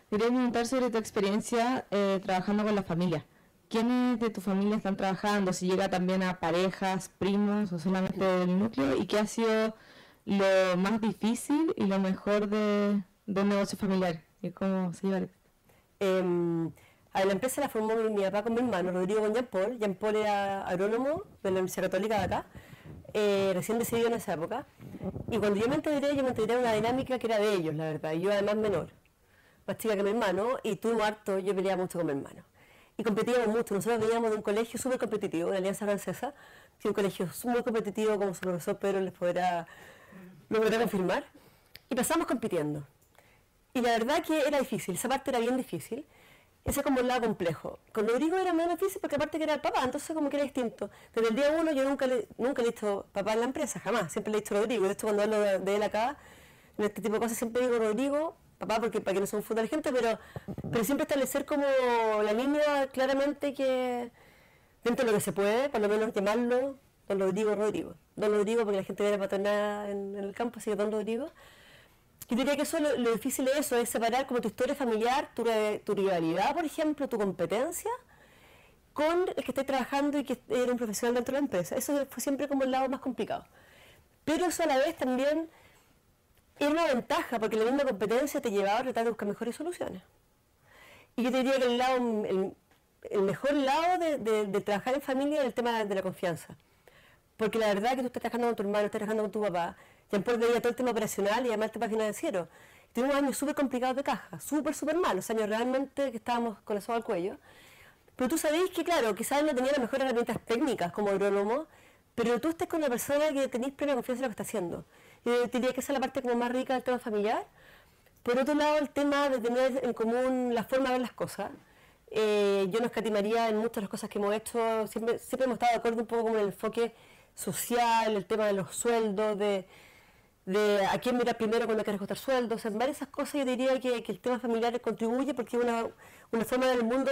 Quería preguntar sobre tu experiencia trabajando con la familia. ¿Quiénes de tu familia están trabajando? Si llega también a parejas, primos o solamente del núcleo. ¿Y qué ha sido lo más difícil y lo mejor de un negocio familiar? ¿Y cómo se lleva? A la empresa la formó mi papá con mi hermano, Rodrigo con Jean Paul. Jean Paul era agrónomo de la Universidad Católica de acá, recién decidido en esa época. Y cuando yo me integré en una dinámica que era de ellos, la verdad. Y yo además menor, más chica que mi hermano, y tuvimos harto, yo peleaba mucho con mi hermano. Y competíamos mucho, nosotros veníamos de un colegio súper competitivo, de la Alianza Francesa, un colegio muy competitivo, como su profesor Pedro lo podrá confirmar, y pasamos compitiendo. Y la verdad que era difícil, esa parte era bien difícil, ese como el lado complejo. Con Rodrigo era menos difícil porque aparte que era el papá, entonces como que era distinto. Desde el día 1 yo nunca le he dicho papá en la empresa, jamás, siempre le he dicho Rodrigo. De hecho cuando hablo de él acá, en este tipo de cosas siempre digo Rodrigo, papá, porque para que no se confunda la gente, pero siempre establecer como la línea claramente que dentro de lo que se puede, por lo menos llamarlo don Rodrigo Rodrigo. Don Rodrigo porque la gente viene paternada en el campo, así que don Rodrigo. Yo diría que eso lo difícil es eso, es separar como tu historia familiar, tu rivalidad, por ejemplo, tu competencia, con el que esté trabajando y que era un profesional dentro de la empresa. Eso fue siempre como el lado más complicado. Pero eso a la vez también era una ventaja, porque la misma competencia te llevaba a tratar de buscar mejores soluciones. Y yo te diría que el mejor lado de trabajar en familia es el tema de la confianza. Porque la verdad es que tú estás trabajando con tu hermano, estás trabajando con tu papá, Jean Paul veía todo el tema operacional y además el tema financiero. Tuvimos años súper complicados de caja, súper malos, años realmente que estábamos con la soga al cuello. Pero tú sabéis que, claro, quizás no tenía las mejores herramientas técnicas como agrónomo, pero tú estás con una persona que tenéis plena confianza en lo que está haciendo. Yo diría que esa es la parte como más rica del tema familiar. Por otro lado, el tema de tener en común la forma de ver las cosas. Yo no escatimaría en muchas de las cosas que hemos hecho, siempre hemos estado de acuerdo un poco con el enfoque social, el tema de los sueldos, de a quién mirar primero cuando hay que reajustar sueldos, en varias esas cosas yo diría que el tema familiar contribuye porque es una forma del mundo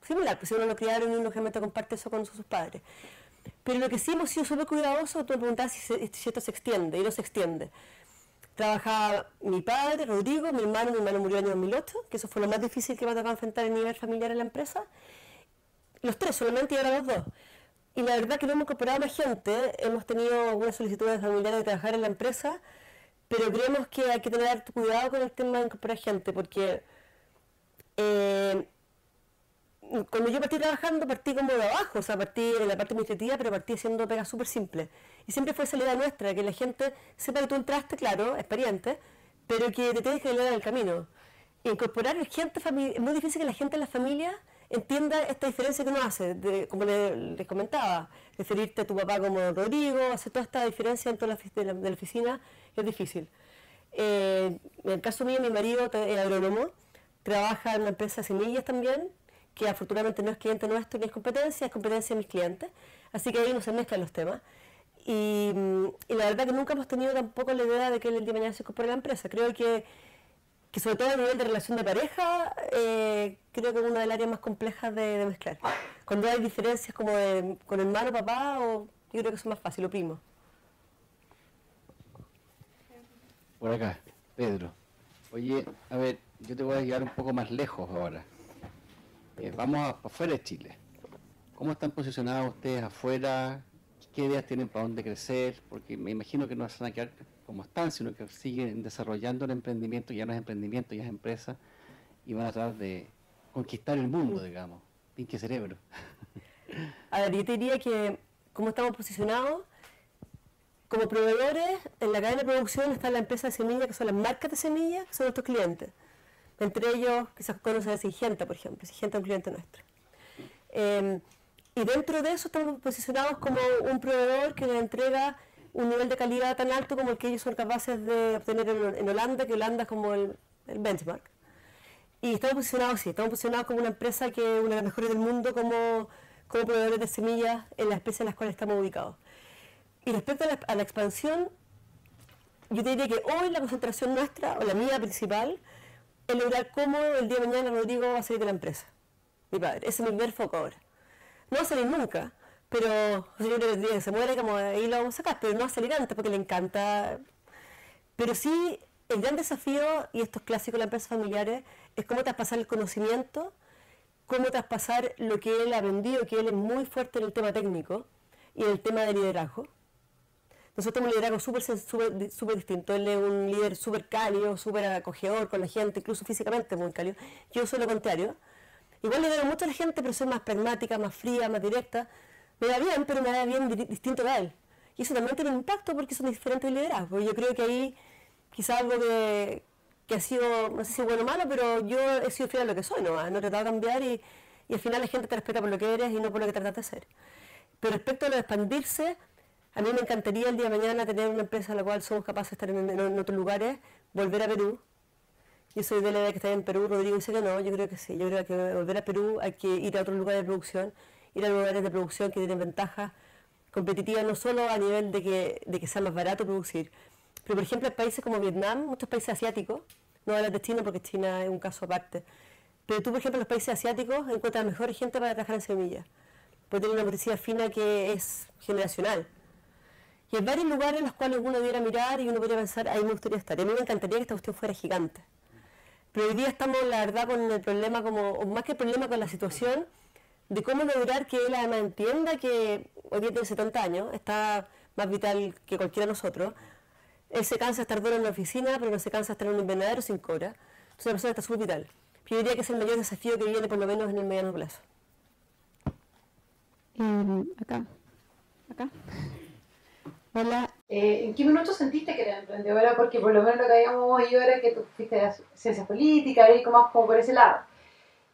similar, pues si uno lo criaron y uno realmente comparte eso con sus padres. Pero lo que sí hemos sido súper cuidadosos, tú me preguntabas si esto se extiende, y no se extiende. Trabajaba mi padre, Rodrigo, mi hermano murió en el año 2008, que eso fue lo más difícil que me ha tocado enfrentar a nivel familiar en la empresa. Los tres solamente y ahora los dos. Y la verdad que no hemos incorporado más gente, hemos tenido algunas solicitudes familiares de trabajar en la empresa, pero creemos que hay que tener cuidado con el tema de incorporar gente, porque cuando yo partí trabajando, partí como de abajo, o sea, partí en la parte administrativa, pero partí haciendo pegas súper simples. Y siempre fue esa idea nuestra, que la gente sepa que tú entraste, claro, experiente, pero que te tienes que ayudar en el camino. Incorporar gente, es muy difícil que la gente en la familia entienda esta diferencia que uno hace, como les comentaba, referirte a tu papá como Rodrigo, hacer toda esta diferencia dentro de la oficina, es difícil. En el caso mío, mi marido es agrónomo, trabaja en una empresa de semillas también, que afortunadamente no es cliente nuestro ni es competencia de mis clientes, así que ahí no se mezclan los temas. Y la verdad que nunca hemos tenido tampoco la idea de que el día de mañana se incorpore a la empresa. Creo que sobre todo a nivel de relación de pareja, creo que es una de las áreas más complejas de mezclar. Cuando hay diferencias como con hermano, papá, yo creo que eso es más fácil, o primo. Por acá, Pedro. Oye, a ver, yo te voy a llevar un poco más lejos ahora. Vamos afuera de Chile. ¿Cómo están posicionados ustedes afuera? ¿Qué ideas tienen para dónde crecer? Porque me imagino que no se van a quedar como están, sino que siguen desarrollando el emprendimiento, ya no es emprendimiento, ya es empresa, y van a tratar de conquistar el mundo, digamos. Pinche cerebro. A ver, yo te diría que, ¿cómo estamos posicionados? Como proveedores, en la cadena de producción está la empresa de semillas, que son las marcas de semillas, que son nuestros clientes. Entre ellos, quizás conocen a Syngenta, por ejemplo. Syngenta es un cliente nuestro. Y dentro de eso estamos posicionados como un proveedor que nos entrega un nivel de calidad tan alto como el que ellos son capaces de obtener en Holanda, que Holanda es como el benchmark. Y estamos posicionados, sí, estamos posicionados como una empresa que es una de las mejores del mundo como proveedores de semillas en las especies en las cuales estamos ubicados. Y respecto a la expansión, yo te diría que hoy la concentración nuestra, o la mía principal, es lograr cómo el día de mañana Rodrigo va a salir de la empresa. Mi padre, ese es mi primer foco ahora. No va a salir nunca, pero yo creo que el día que se muere, como ahí lo vamos a sacar, pero no va a salir antes porque le encanta. Pero sí, el gran desafío, y esto es clásico de las empresas familiares, es cómo traspasar el conocimiento, cómo traspasar lo que él ha aprendido, que él es muy fuerte en el tema técnico y en el tema de liderazgo. Nosotros tenemos un liderazgo súper distinto. Él es un líder súper cálido, súper acogedor con la gente, incluso físicamente muy cálido. Yo soy lo contrario. Igual lidero mucho a la gente, pero soy más pragmática, más fría, más directa. Me da bien, pero me da bien distinto a él. Y eso también tiene un impacto porque son diferentes liderazgos. Yo creo que ahí quizás algo que ha sido, no sé si bueno o malo, pero yo he sido fiel a lo que soy, no he tratado de cambiar y al final la gente te respeta por lo que eres y no por lo que tratas de hacer. Pero respecto a lo de expandirse, a mí me encantaría el día de mañana tener una empresa en la cual somos capaces de estar en otros lugares, volver a Perú. Yo soy de la idea que está en Perú, Rodrigo dice que no, yo creo que sí. Yo creo que volver a Perú hay que ir a otros lugares de producción, ir a lugares de producción que tienen ventajas competitivas, no solo a nivel de que sea más barato producir, pero por ejemplo en países como Vietnam, muchos países asiáticos, no hablas de China porque China es un caso aparte, pero tú por ejemplo en los países asiáticos encuentras mejor gente para trabajar en semillas, porque tiene una motricidad fina que es generacional. Y hay varios lugares en los cuales uno debiera mirar y uno podría pensar, ahí me gustaría estar. Y a mí me encantaría que esta cuestión fuera gigante. Pero hoy día estamos, la verdad, con el problema, o más que el problema, con la situación de cómo lograr que él además entienda que hoy día tiene 70 años, está más vital que cualquiera de nosotros. Él se cansa de estar duro en la oficina, pero no se cansa de estar en un invernadero sin cobra. Entonces la persona está súper vital. Yo diría que es el mayor desafío que viene, por lo menos en el mediano plazo. Acá. Hola. ¿En qué minuto sentiste que eras emprendedora? Porque por lo menos lo que habíamos oído era que tú fuiste a ciencias políticas, y como por ese lado.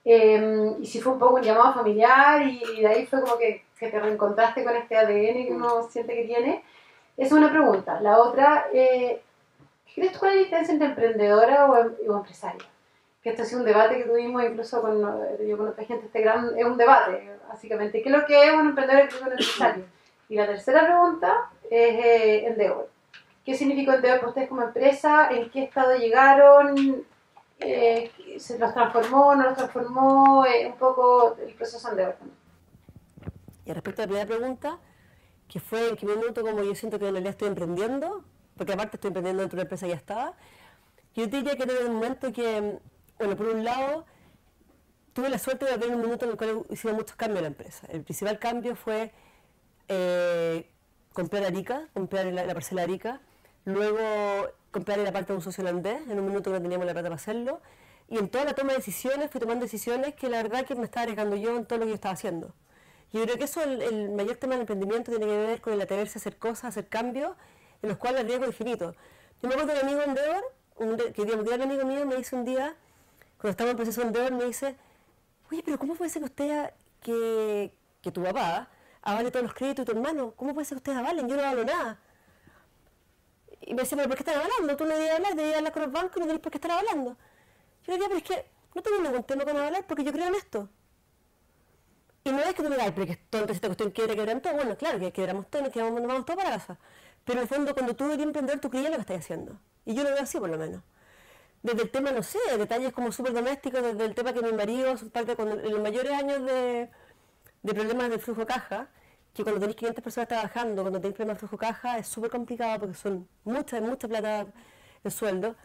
Y si fue un poco un llamado familiar y de ahí fue como que te reencontraste con este ADN que uno siente que tiene. Esa es una pregunta. La otra, ¿crees tú cuál es la diferencia entre emprendedora o empresaria? Que este ha sido un debate que tuvimos incluso yo con otra gente, es un debate, básicamente. ¿Qué es lo que es un emprendedor y qué es un empresario? Y la tercera pregunta es Endeavor. ¿Qué significó Endeavor para ustedes como empresa? ¿En qué estado llegaron? ¿Se los transformó? ¿No los transformó? Un poco el proceso de Endeavor también. Y respecto a la primera pregunta, que fue en qué minuto como yo siento que en realidad estoy emprendiendo, porque aparte estoy emprendiendo dentro de una empresa que ya estaba, yo diría que era el momento que, bueno, por un lado, tuve la suerte de haber un minuto en el cual hicimos muchos cambios en la empresa. El principal cambio fue comprar Arica, comprar la parcela Arica, luego comprar la parte de un socio holandés, en un minuto que no teníamos la plata para hacerlo, Y en toda la toma de decisiones, fui tomando decisiones que la verdad que me estaba arriesgando yo en todo lo que yo estaba haciendo. Yo creo que eso, el mayor tema del emprendimiento tiene que ver con el atreverse a hacer cosas, a hacer cambios, en los cuales el riesgo es infinito. Yo me acuerdo de un amigo Endeavor, que un gran amigo mío me dice un día, cuando estaba en el proceso de Endeavor, me dice, oye, pero ¿cómo puede ser que usted, que tu papá avale todos los créditos de tu hermano? ¿Cómo puede ser que ustedes avalen? Yo no avalo nada. Y me decía, pero ¿por qué están avalando? Tú no debías hablar con los bancos y no tenés por qué estar avalando. Yo le decía, pero es que no tengo ningún tema con avalar porque yo creo en esto. Y no es que tú me digas, pero que es tonto, si esta cuestión quiere quebrar todo. Bueno, claro que quebramos todo, nos vamos todos para casa. Pero en el fondo, cuando tú eres emprendedor, tú crees lo que estás haciendo. Y yo lo veo así, por lo menos. Desde el tema, no sé, detalles como súper domésticos, desde el tema que mi marido, en los mayores años de problemas de flujo de caja, que cuando tenéis 500 personas trabajando, cuando tenéis problemas de flujo de caja, es súper complicado porque son mucha plata el sueldo.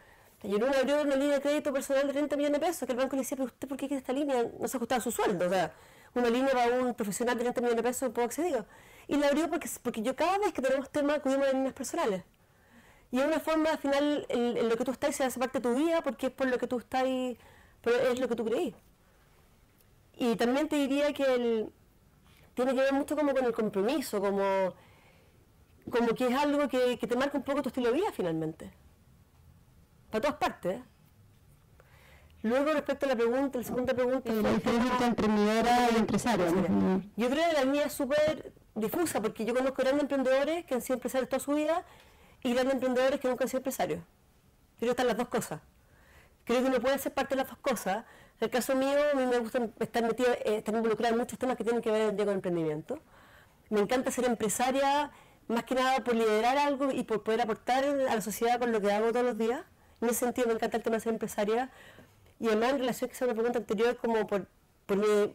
Y uno abrió una línea de crédito personal de 30 millones de pesos, que el banco le decía, pero ¿usted por qué quiere esta línea? No se ajustaba a su sueldo. O sea, una línea para un profesional de 30 millones de pesos puedo acceder. Y la abrió porque yo cada vez que tenemos temas acudimos a líneas personales. Y es una forma, al final, en lo que tú estás se hace parte de tu vida porque es por lo que tú estás, es lo que tú creís. Y también te diría que tiene que ver mucho como con el compromiso, como que es algo que te marca un poco tu estilo de vida finalmente. Para todas partes. Luego, respecto a la segunda pregunta... La diferencia entre emprendedora y empresario. Yo creo que la mía es súper difusa, porque yo conozco grandes emprendedores que han sido empresarios toda su vida y grandes emprendedores que nunca han sido empresarios. Creo que están las dos cosas. Creo que uno puede ser parte de las dos cosas. En el caso mío, a mí me gusta estar involucrada en muchos temas que tienen que ver con emprendimiento. Me encanta ser empresaria, más que nada por liderar algo y por poder aportar a la sociedad con lo que hago todos los días. En ese sentido me encanta el tema de ser empresaria. Y además, en relación a la pregunta anterior, como por mi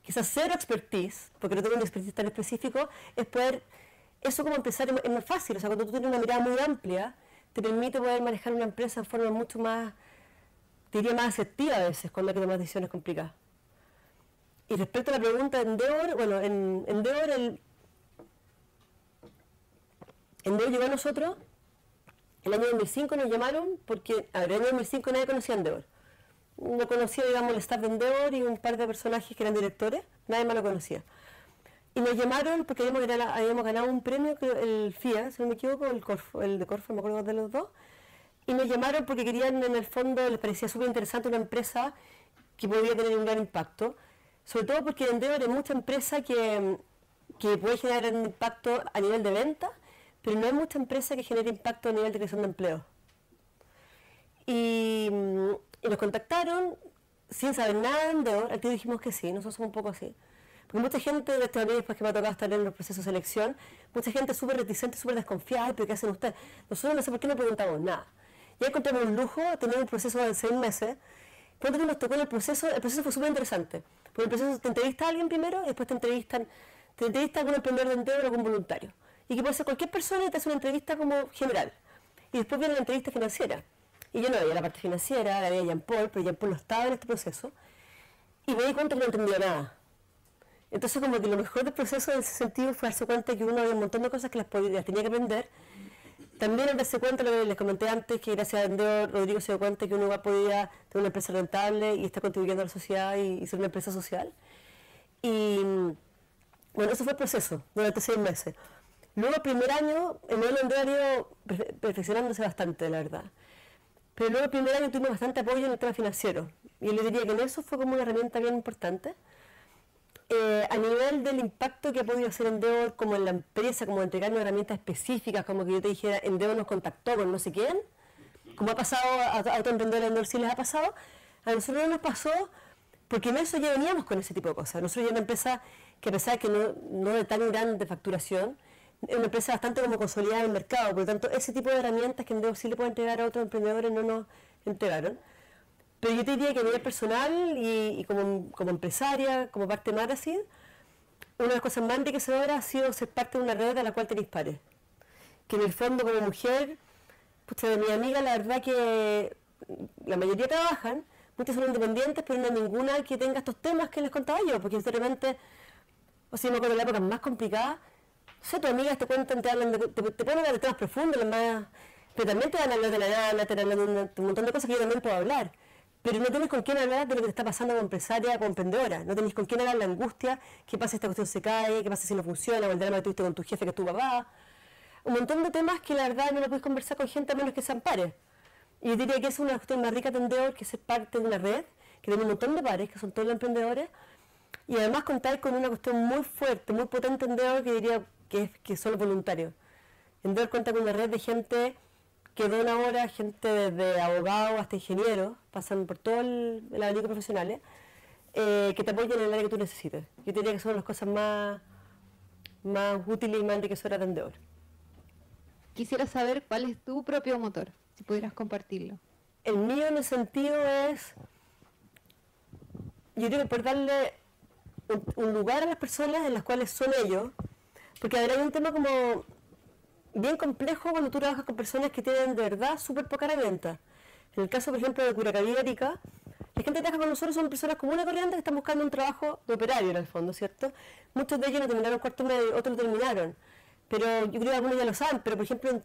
quizás cero expertise, porque no tengo un expertise tan específico, es poder, eso como empresario es más fácil. O sea, cuando tú tienes una mirada muy amplia, te permite poder manejar una empresa de forma mucho más, diría más asertiva a veces, cuando hay que tomar decisiones complicadas. Y respecto a la pregunta de Endeavor, bueno, en Endeavor, Endeavor llegó a nosotros. El año 2005 nos llamaron porque, a ver, en el año 2005 nadie conocía a Endeavor. No conocía, digamos, el staff de Endeavor y un par de personajes que eran directores, nadie más lo conocía. Y nos llamaron porque habíamos ganado un premio, el FIA, si no me equivoco, el de Corfo, no me acuerdo de los dos. Y nos llamaron porque querían, en el fondo, les parecía súper interesante una empresa que podía tener un gran impacto. Sobre todo porque Endeavor es mucha empresa que puede generar un impacto a nivel de venta, pero no hay mucha empresa que genere impacto a nivel de creación de empleo. Y nos contactaron sin saber nada de Endeavor. Al tiro dijimos que sí, nosotros somos un poco así. Porque mucha gente, de estos amigos después que me ha tocado estar en los procesos de selección, mucha gente súper reticente, súper desconfiada, pero ¿qué hacen ustedes? Nosotros no sé por qué no preguntamos nada. Ya encontramos un lujo, tener un proceso de 6 meses. Cuando nos tocó en el proceso fue súper interesante. Porque el proceso te entrevista a alguien primero y después te entrevista a algún emprendedor de Endeavor o algún voluntario. Y que puede ser cualquier persona y te hace una entrevista como general. Y después viene la entrevista financiera. Y yo no veía la parte financiera, la veía Jean-Paul, pero Jean-Paul no estaba en este proceso. Y me di cuenta que no entendía nada. Entonces, como que lo mejor del proceso en ese sentido fue darse cuenta que uno había un montón de cosas que las tenía que aprender. También al darse cuenta, lo que les comenté antes, que gracias a Endeavor, Rodrigo se dio cuenta que uno podía tener una empresa rentable y estar contribuyendo a la sociedad y ser una empresa social. Y bueno, eso fue el proceso durante 6 meses. Luego, el primer año, el modelo Endeavor ha ido perfeccionándose bastante, la verdad. Pero luego, el primer año tuvimos bastante apoyo en el tema financiero. Y yo le diría que en eso fue como una herramienta bien importante. A nivel del impacto que ha podido hacer Endeavor como en la empresa, como entregarnos herramientas específicas, como que yo te dijera, Endeavor nos contactó con no sé quién, como ha pasado a otros emprendedores de Endeavor, sí les ha pasado, a nosotros no nos pasó, porque en eso ya veníamos con ese tipo de cosas. Nosotros ya una empresa que a pesar de que no de tan grande facturación, es una empresa bastante como consolidada en el mercado, por lo tanto ese tipo de herramientas que Endeavor sí le puede entregar a otros emprendedores no nos entregaron. Pero yo te diría que a nivel personal y como empresaria, como parte de Marathon, una de las cosas más enriquecedoras ha sido ser parte de una red a la cual te dispares. Que en el fondo como mujer, pucha, de mi amiga la verdad que la mayoría trabajan, muchas son independientes, pero no hay ninguna que tenga estos temas que les contaba yo, porque sinceramente, o sea, me acuerdo de la época más complicada, o sea, tus amigas te cuentan, te hablan, te pueden hablar de temas profundos, pero también te van a hablar de la nana, te van a hablar de un montón de cosas que yo también puedo hablar. pero no tienes con quién hablar de lo que te está pasando como empresaria, como emprendedora. No tenés con quién hablar la angustia, qué pasa si esta cuestión se cae, qué pasa si no funciona, o el drama que tuviste con tu jefe, que es tu papá. Un montón de temas que la verdad no lo puedes conversar con gente a menos que se ampare. Y yo diría que es una cuestión más rica de emprendedor que ser parte de una red, que tiene un montón de pares, que son todos los emprendedores, y además contar con una cuestión muy fuerte, muy potente emprendedor, que diría que son los voluntarios. Emprendedor cuenta con una red de gente que dona ahora, gente desde abogados hasta ingenieros, pasan por todo el abanico profesionales, que te apoyan en el área que tú necesites. Yo diría que son las cosas más útiles y más enriquecedoras de emprendedor. Quisiera saber cuál es tu propio motor, si pudieras compartirlo. El mío en el sentido es, yo creo que por darle un lugar a las personas en las cuales son ellos, porque hay un tema como bien complejo cuando tú trabajas con personas que tienen de verdad súper poca herramienta. En el caso, por ejemplo, de Curacaví y Arica, la gente que trabaja con nosotros son personas comunes y corrientes que están buscando un trabajo de operario en el fondo, ¿cierto? Muchos de ellos no terminaron cuarto medio, otros lo terminaron. Pero yo creo que algunos ya lo saben, pero por ejemplo en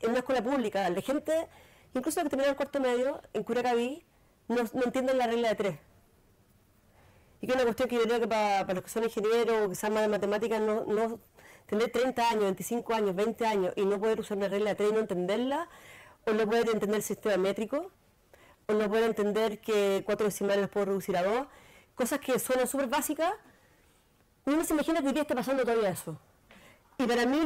una escuela pública, la gente, incluso los que terminaron cuarto medio, en Curacaví, no entienden la regla de 3. Y que es una cuestión que yo creo que para los que son ingenieros o que saben más de matemáticas, no tener 30 años, 25 años, 20 años y no poder usar una regla de 3 y no entenderla, o no poder entender el sistema métrico, o no poder entender que 4 decimales los puedo reducir a 2, cosas que suenan súper básicas, uno se imagina que hoy día está pasando todavía eso. Y para mí,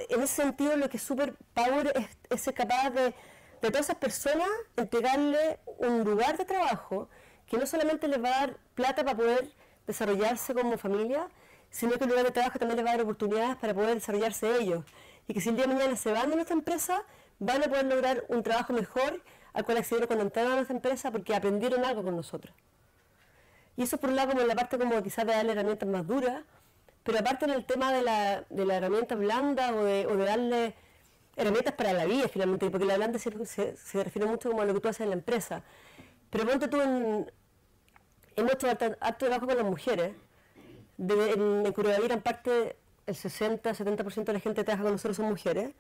en ese sentido, lo que es súper power es ser capaz de todas esas personas entregarle un lugar de trabajo que no solamente les va a dar plata para poder desarrollarse como familia, sino que el lugar de trabajo también les va a dar oportunidades para poder desarrollarse ellos. Y que si el día de mañana se van de nuestra empresa, van a poder lograr un trabajo mejor al cual accedieron cuando entraron a nuestra empresa porque aprendieron algo con nosotros. Y eso por un lado como en la parte como quizás de darle herramientas más duras, pero aparte en el tema de la herramienta blanda o de darle herramientas para la vida finalmente, porque la blanda se refiere mucho como a lo que tú haces en la empresa. Pero ponte tú hemos hecho harto trabajo con las mujeres. En Curacaví gran parte, el 60-70% de la gente que trabaja con nosotros son mujeres.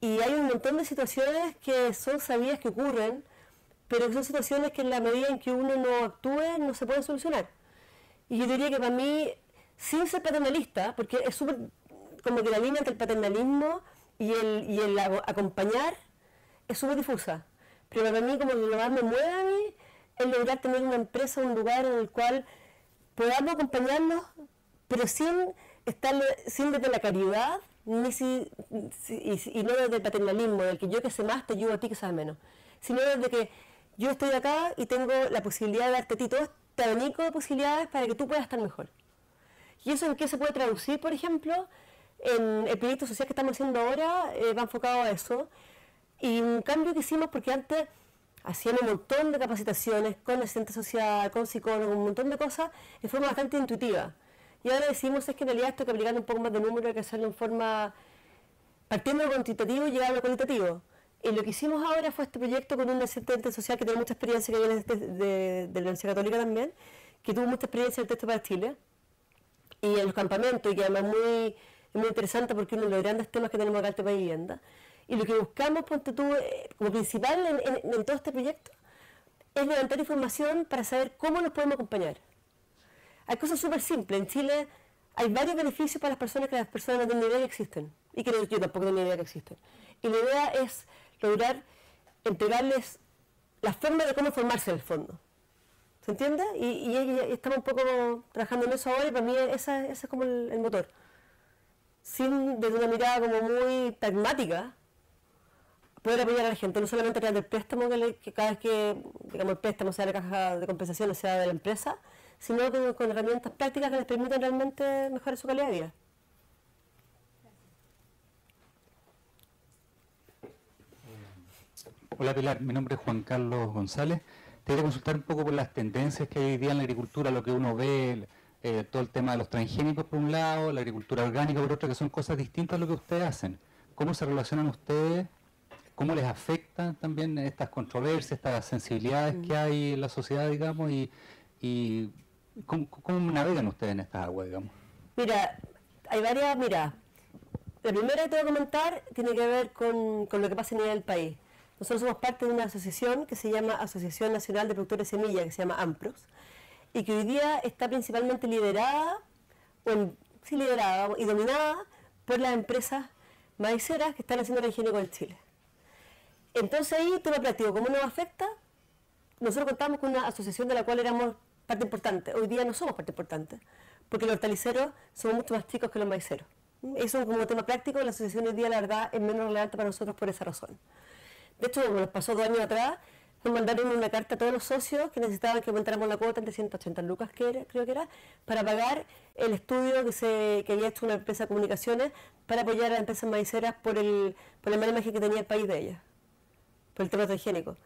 Y hay un montón de situaciones que son sabidas que ocurren, pero que son situaciones que en la medida en que uno no actúe no se pueden solucionar. Y yo diría que para mí, sin ser paternalista, porque es súper como que la línea entre el paternalismo y el acompañar es súper difusa. Pero para mí, como que lo que más me mueve a mí es lograr tener una empresa, un lugar en el cual podamos acompañarnos, pero sin desde la caridad y no desde el paternalismo, del que yo que sé más te ayudo a ti que sabes menos, sino desde que yo estoy acá y tengo la posibilidad de darte a ti todo este abanico de posibilidades para que tú puedas estar mejor. ¿Y eso en qué se puede traducir, por ejemplo? En el proyecto social que estamos haciendo ahora va enfocado a eso. Y un cambio que hicimos, porque antes hacíamos un montón de capacitaciones con asistente social, con psicólogos, un montón de cosas, de forma bastante intuitiva. Y ahora decidimos es que en realidad esto hay que aplicar un poco más de número, hay que hacerlo en forma, partiendo de lo cuantitativo y llegar a lo cualitativo. Y lo que hicimos ahora fue este proyecto con un asistente social que tiene mucha experiencia, que viene de la Universidad Católica también, que tuvo mucha experiencia en el texto para Chile, y en los campamentos, y que además es muy interesante porque uno de los grandes temas que tenemos acá en este país es vivienda. Y lo que buscamos, ponte tú, como principal en todo este proyecto, es levantar información para saber cómo nos podemos acompañar. Hay cosas súper simples. En Chile hay varios beneficios para las personas que las personas no tienen ni idea que existen. Y que yo tampoco tengo ni idea que existen. Y la idea es lograr entregarles la forma de cómo formarse en el fondo. ¿Se entiende? Y estamos un poco trabajando en eso ahora y para mí ese es como el motor. Desde una mirada como muy pragmática, poder apoyar a la gente, no solamente a través del préstamo, que cada vez que digamos, el préstamo sea de la caja de compensación o sea de la empresa, sino con herramientas prácticas que les permitan realmente mejorar su calidad de vida. Hola Pilar, mi nombre es Juan Carlos González. Te quería consultar un poco por las tendencias que hay hoy día en la agricultura, lo que uno ve, todo el tema de los transgénicos por un lado, la agricultura orgánica por otro, que son cosas distintas a lo que ustedes hacen. ¿Cómo se relacionan ustedes? ¿Cómo les afectan también estas controversias, estas sensibilidades que hay en la sociedad, digamos? Y ¿cómo navegan ustedes en estas aguas, digamos? Mira, hay varias miradas. La primera que te voy a comentar tiene que ver con lo que pasa a nivel del país. nosotros somos parte de una asociación que se llama Asociación Nacional de Productores de Semilla, que se llama AMPROS, y que hoy día está principalmente liderada y dominada por las empresas maiceras que están haciendo transgénico en Chile. Entonces ahí, tema práctico, ¿cómo nos afecta? Nosotros contamos con una asociación de la cual éramos parte importante. Hoy día no somos parte importante, porque los hortaliceros somos mucho más chicos que los maiceros. Eso como tema práctico, la asociación hoy día la verdad es menos relevante para nosotros por esa razón. De hecho, como nos pasó 2 años atrás, nos mandaron una carta a todos los socios que necesitaban que aumentáramos la cuota en 380 lucas, creo que era, para pagar el estudio que había hecho una empresa de comunicaciones para apoyar a las empresas maiceras por la mala imagen que tenía el país de ellas, por el tema transgénico.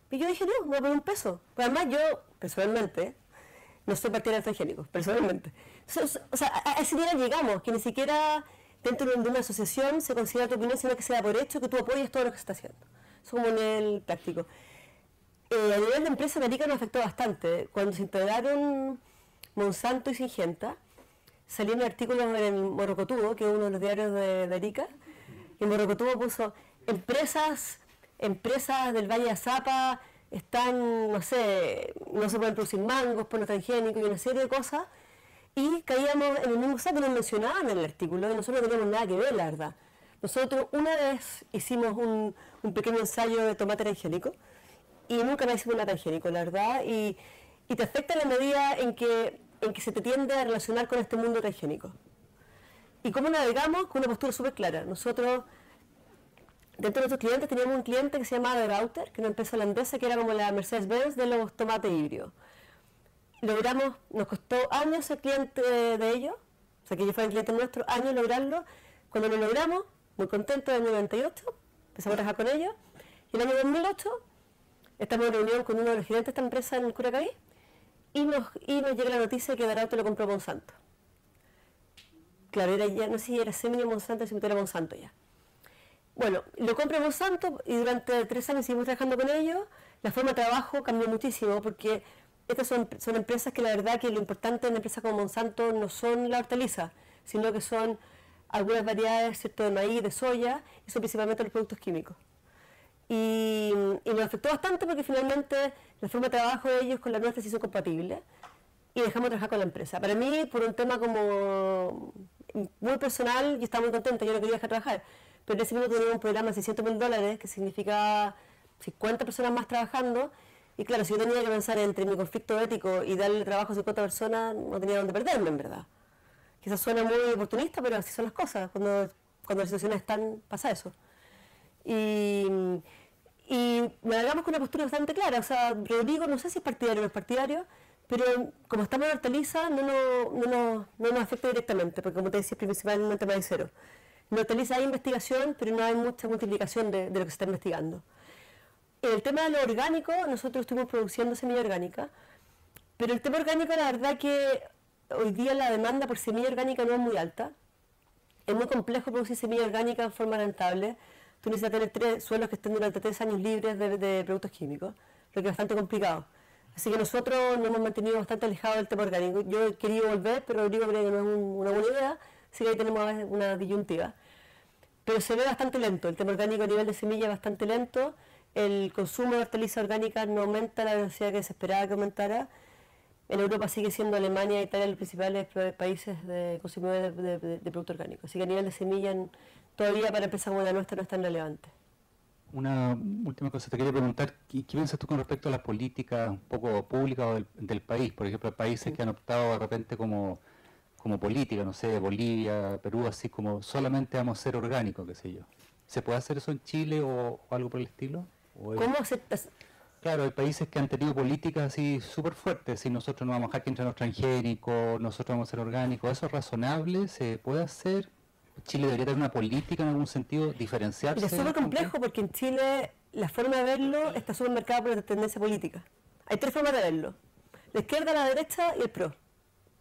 Y yo dije, no voy a poner un peso. Pues además yo, personalmente, no soy partidaria de transgénicos, personalmente. O sea, a ese nivel llegamos, que ni siquiera dentro de una asociación se considera tu opinión, sino que se da por hecho que tú apoyes todo lo que se está haciendo. Eso como en el práctico. A nivel de empresa, Arica nos afectó bastante. Cuando se integraron Monsanto y Syngenta, salieron artículos en el Morrocotubo, que es uno de los diarios de Arica, y el Morrocotubo puso empresas del Valle de Azapa están, no sé, no se pueden producir mangos por los transgénicos y una serie de cosas, y caíamos en el mismo saco, nos mencionaban en el artículo, y nosotros no teníamos nada que ver, la verdad. Nosotros una vez hicimos un pequeño ensayo de tomate transgénico, y nunca más hicimos nada transgénico, la verdad, y te afecta en la medida en que se te tiende a relacionar con este mundo transgénico. ¿Y cómo navegamos? Con una postura súper clara. Nosotros, dentro de nuestros clientes, teníamos un cliente que se llamaba De Ruyter, que era una empresa holandesa que era como la Mercedes-Benz de los tomates híbridos. Logramos, nos costó años ser cliente de ellos, o sea que ellos fueron clientes nuestros, años lograrlo. Cuando lo logramos, muy contentos, en el año 98, empezamos a trabajar con ellos, y en el año 2008 estamos en reunión con uno de los gerentes de esta empresa en el Curacaví, y nos llega la noticia que De Ruyter lo compró Monsanto. Claro, era ya, no sé si era Semilla Monsanto, si era Monsanto ya. Bueno, lo compré Monsanto y durante 3 años seguimos trabajando con ellos. La forma de trabajo cambió muchísimo porque estas son empresas que la verdad que lo importante en empresas como Monsanto no son la hortaliza, sino que son algunas variedades, ¿cierto?, de maíz, de soya, y son principalmente los productos químicos. Y nos afectó bastante porque finalmente la forma de trabajo de ellos con la nuestra se hizo compatible y dejamos de trabajar con la empresa. Para mí, por un tema como muy personal, yo estaba muy contenta, yo no quería dejar de trabajar, pero en ese momento tenía un programa de $600.000 que significaba 50 personas más trabajando, y claro, si yo tenía que pensar entre mi conflicto ético y darle trabajo a 50 personas, no tenía dónde perderme, en verdad. Quizás suena muy oportunista, pero así son las cosas, cuando las situaciones están, pasa eso. Y navegamos con una postura bastante clara, o sea, Rodrigo no sé si es partidario o no es partidario, pero como estamos en hortaliza no nos afecta directamente, porque como te decía, principalmente maicero. En hortaliza hay investigación, pero no hay mucha multiplicación de lo que se está investigando. En el tema de lo orgánico, nosotros estuvimos produciendo semilla orgánica, pero el tema orgánico, la verdad que hoy día la demanda por semilla orgánica no es muy alta. Es muy complejo producir semilla orgánica en forma rentable. Tú necesitas tener suelos que estén durante 3 años libres de productos químicos, lo que es bastante complicado. Así que nosotros nos hemos mantenido bastante alejados del tema orgánico. Yo he querido volver, pero Rodrigo cree que no es una buena idea, así que ahí tenemos una disyuntiva. Pero se ve bastante lento, el tema orgánico a nivel de semilla es bastante lento, el consumo de hortalizas orgánicas no aumenta a la velocidad que se esperaba que aumentara. En Europa sigue siendo Alemania e Italia los principales países de consumidores de productos orgánicos. Así que a nivel de semilla todavía para empresas como la nuestra no es tan relevante. Una última cosa, te quería preguntar, ¿qué piensas tú con respecto a las políticas un poco públicas del país? Por ejemplo, países que han optado de repente como política, no sé, Bolivia, Perú, así como solamente vamos a ser orgánicos, qué sé yo. ¿Se puede hacer eso en Chile o algo por el estilo? ¿Cómo aceptas? Claro, hay países que han tenido políticas así súper fuertes, si nosotros no vamos a dejar que entren los transgénicos, nosotros vamos a ser orgánicos, ¿eso es razonable? ¿Se puede hacer? ¿Chile debería tener una política en algún sentido, diferenciarse? Es súper complejo porque en Chile la forma de verlo está súper marcada por la tendencia política. Hay 3 formas de verlo: la izquierda, la derecha y el pro,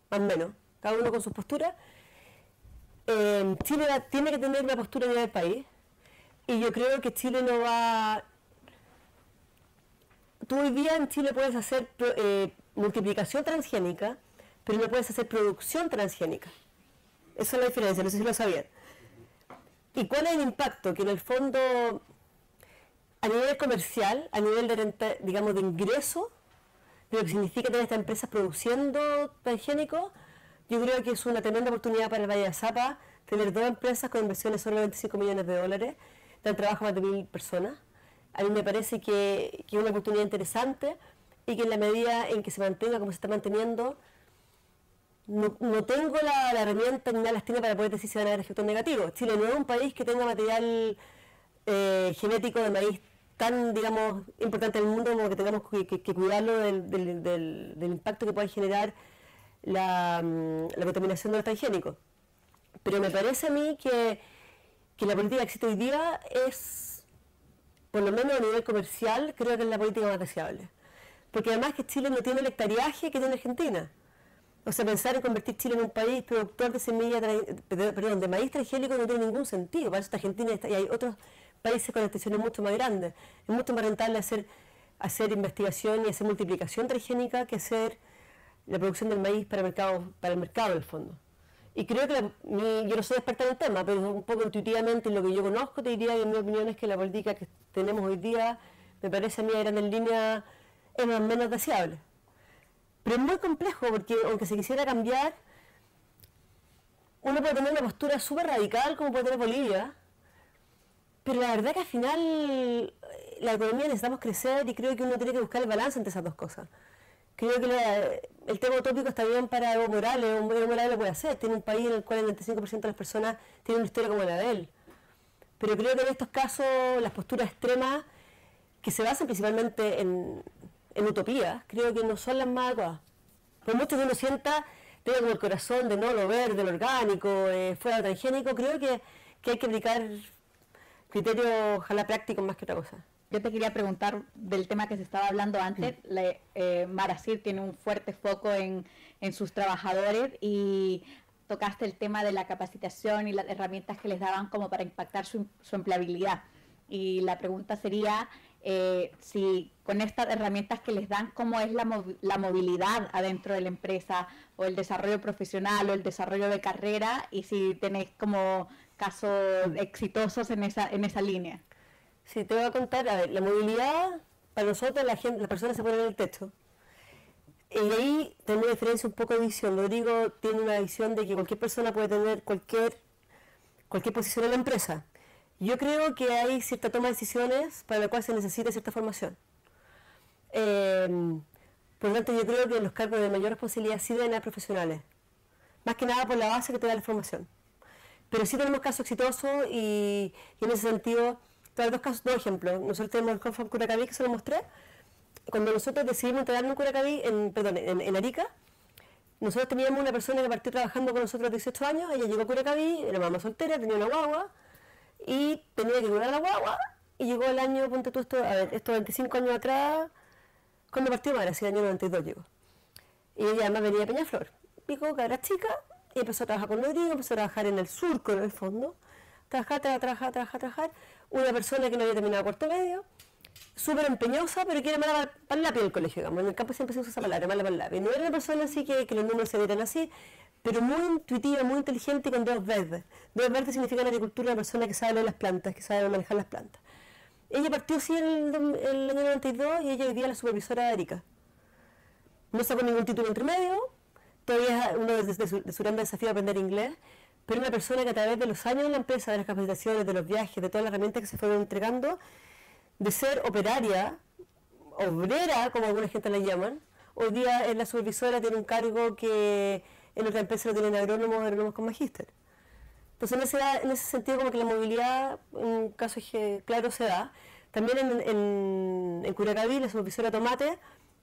más o menos, cada uno con sus posturas. Chile tiene que tener una postura a nivel del país, y yo creo que Chile no va... Tú hoy día en Chile puedes hacer multiplicación transgénica, pero no puedes hacer producción transgénica. Esa es la diferencia, no sé si lo sabían. ¿Y cuál es el impacto? Que en el fondo a nivel comercial, a nivel de renta, digamos, de ingreso, de lo que significa tener estas empresas produciendo transgénicos, yo creo que es una tremenda oportunidad para el Valle de Azapa tener 2 empresas con inversiones sobre 25 millones de dólares, dan trabajo a más de 1.000 personas. A mí me parece que es una oportunidad interesante y que en la medida en que se mantenga como se está manteniendo, no tengo la herramienta ni nada las tiene para poder decir si van a haber efectos negativos. Chile no es un país que tenga material genético de maíz tan, digamos, importante en el mundo como que tengamos que cuidarlo del impacto que puede generar la contaminación de los transgénicos. Pero me parece a mí que la política que existe hoy día es, por lo menos a nivel comercial, creo que es la política más deseable. Porque además que Chile no tiene el hectareaje que tiene Argentina. O sea, pensar en convertir Chile en un país productor de semillas, de maíz transgénico no tiene ningún sentido. Para eso está Argentina y hay otros países con extensiones mucho más grandes. Es mucho más rentable hacer investigación y hacer multiplicación transgénica que hacer la producción del maíz para el mercado en el fondo. Y creo que yo no soy experta en el tema, pero un poco intuitivamente en lo que yo conozco te diría que mi opinión es que la política que tenemos hoy día me parece a mí a grandes líneas es más o menos deseable. Pero es muy complejo porque aunque se quisiera cambiar, uno puede tener una postura súper radical como puede tener Bolivia, pero la verdad que al final la economía necesitamos crecer y creo que uno tiene que buscar el balance entre esas dos cosas. Creo que el tema utópico está bien para Evo Morales, Evo Morales lo puede hacer, tiene un país en el cual el 95% de las personas tienen una historia como la de él. Pero creo que en estos casos las posturas extremas, que se basan principalmente en utopías, creo que no son las más adecuadas. Por mucho que uno sienta, tenga como el corazón de no lo verde, lo orgánico, fuera lo transgénico, creo que hay que aplicar criterios, ojalá prácticos más que otra cosa. Yo te quería preguntar del tema que se estaba hablando antes. Marasir tiene un fuerte foco en sus trabajadores y tocaste el tema de la capacitación y las herramientas que les daban como para impactar su empleabilidad. Y la pregunta sería si con estas herramientas que les dan, ¿cómo es la movilidad adentro de la empresa o el desarrollo profesional o el desarrollo de carrera? Y si tenéis como casos exitosos en esa línea. Sí, te voy a contar, a ver, la movilidad, para nosotros las personas se ponen en el techo. Y ahí tenemos una diferencia un poco de visión. Rodrigo tiene una visión de que cualquier persona puede tener cualquier posición en la empresa. Yo creo que hay cierta toma de decisiones para la cual se necesita cierta formación. Por lo tanto, yo creo que los cargos de mayor responsabilidad sí deben ser profesionales. Más que nada por la base que te da la formación. Pero sí tenemos casos exitosos y en ese sentido... Dos ejemplos. Nosotros tenemos el Confam Curacaví que se lo mostré. Cuando nosotros decidimos integrarnos en Curacaví, en Arica, nosotros teníamos una persona que partió trabajando con nosotros a 18 años, ella llegó a Curacaví, era mamá soltera, tenía una guagua y tenía que cuidar a la guagua y llegó el año, ponte tú estos 25 años atrás, cuando partió madre, así el año 92 llegó. Y ella además venía de Peñaflor, pico, cabra chica, y empezó a trabajar con Rodrigo, empezó a trabajar en el surco, en el fondo, trabajar. Una persona que no había terminado cuarto medio, súper empeñosa, pero que era mala para el lápiz en el colegio, digamos. En el campo siempre se usa esa palabra, mala para el lápiz. No era una persona así que los números se dieran así, pero muy intuitiva, muy inteligente y con dedos verdes. Dedos verdes significa en agricultura una persona que sabe leer las plantas, que sabe manejar las plantas. Ella partió así en el año 92 y ella hoy día es la supervisora de Arica. No sacó ningún título entre medio, todavía es uno de su gran desafío aprender inglés, pero una persona que a través de los años en la empresa, de las capacitaciones, de los viajes, de todas las herramientas que se fueron entregando, de ser operaria, obrera, como alguna gente la llaman, hoy día es la supervisora, tiene un cargo que en otra empresa lo tienen agrónomos con magíster. Entonces en ese sentido como que la movilidad, en un caso claro, se da. También en Curacaví, la supervisora Tomate,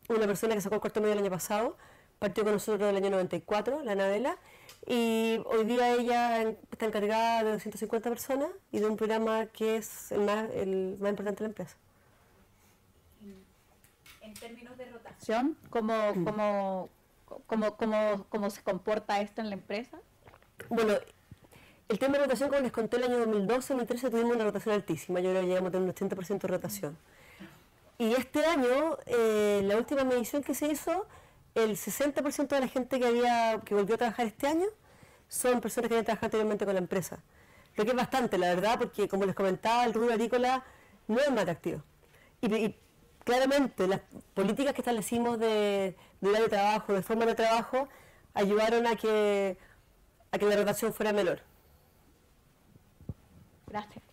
una persona que sacó el cuarto medio el año pasado, partió con nosotros el año 94, la Anabela, y hoy día ella está encargada de 250 personas y de un programa que es el más importante de la empresa. En términos de rotación, ¿cómo se comporta esto en la empresa? Bueno, el tema de rotación, como les conté, el año 2012-2013 tuvimos una rotación altísima, yo creo que llegamos a tener un 80% de rotación. Y este año, la última medición que se hizo, el 60% de la gente que volvió a trabajar este año son personas que habían trabajado anteriormente con la empresa. Lo que es bastante, la verdad, porque como les comentaba, el rubro agrícola no es más atractivo. Y claramente las políticas que establecimos de horario de trabajo, de forma de trabajo, ayudaron a que la rotación fuera menor. Gracias.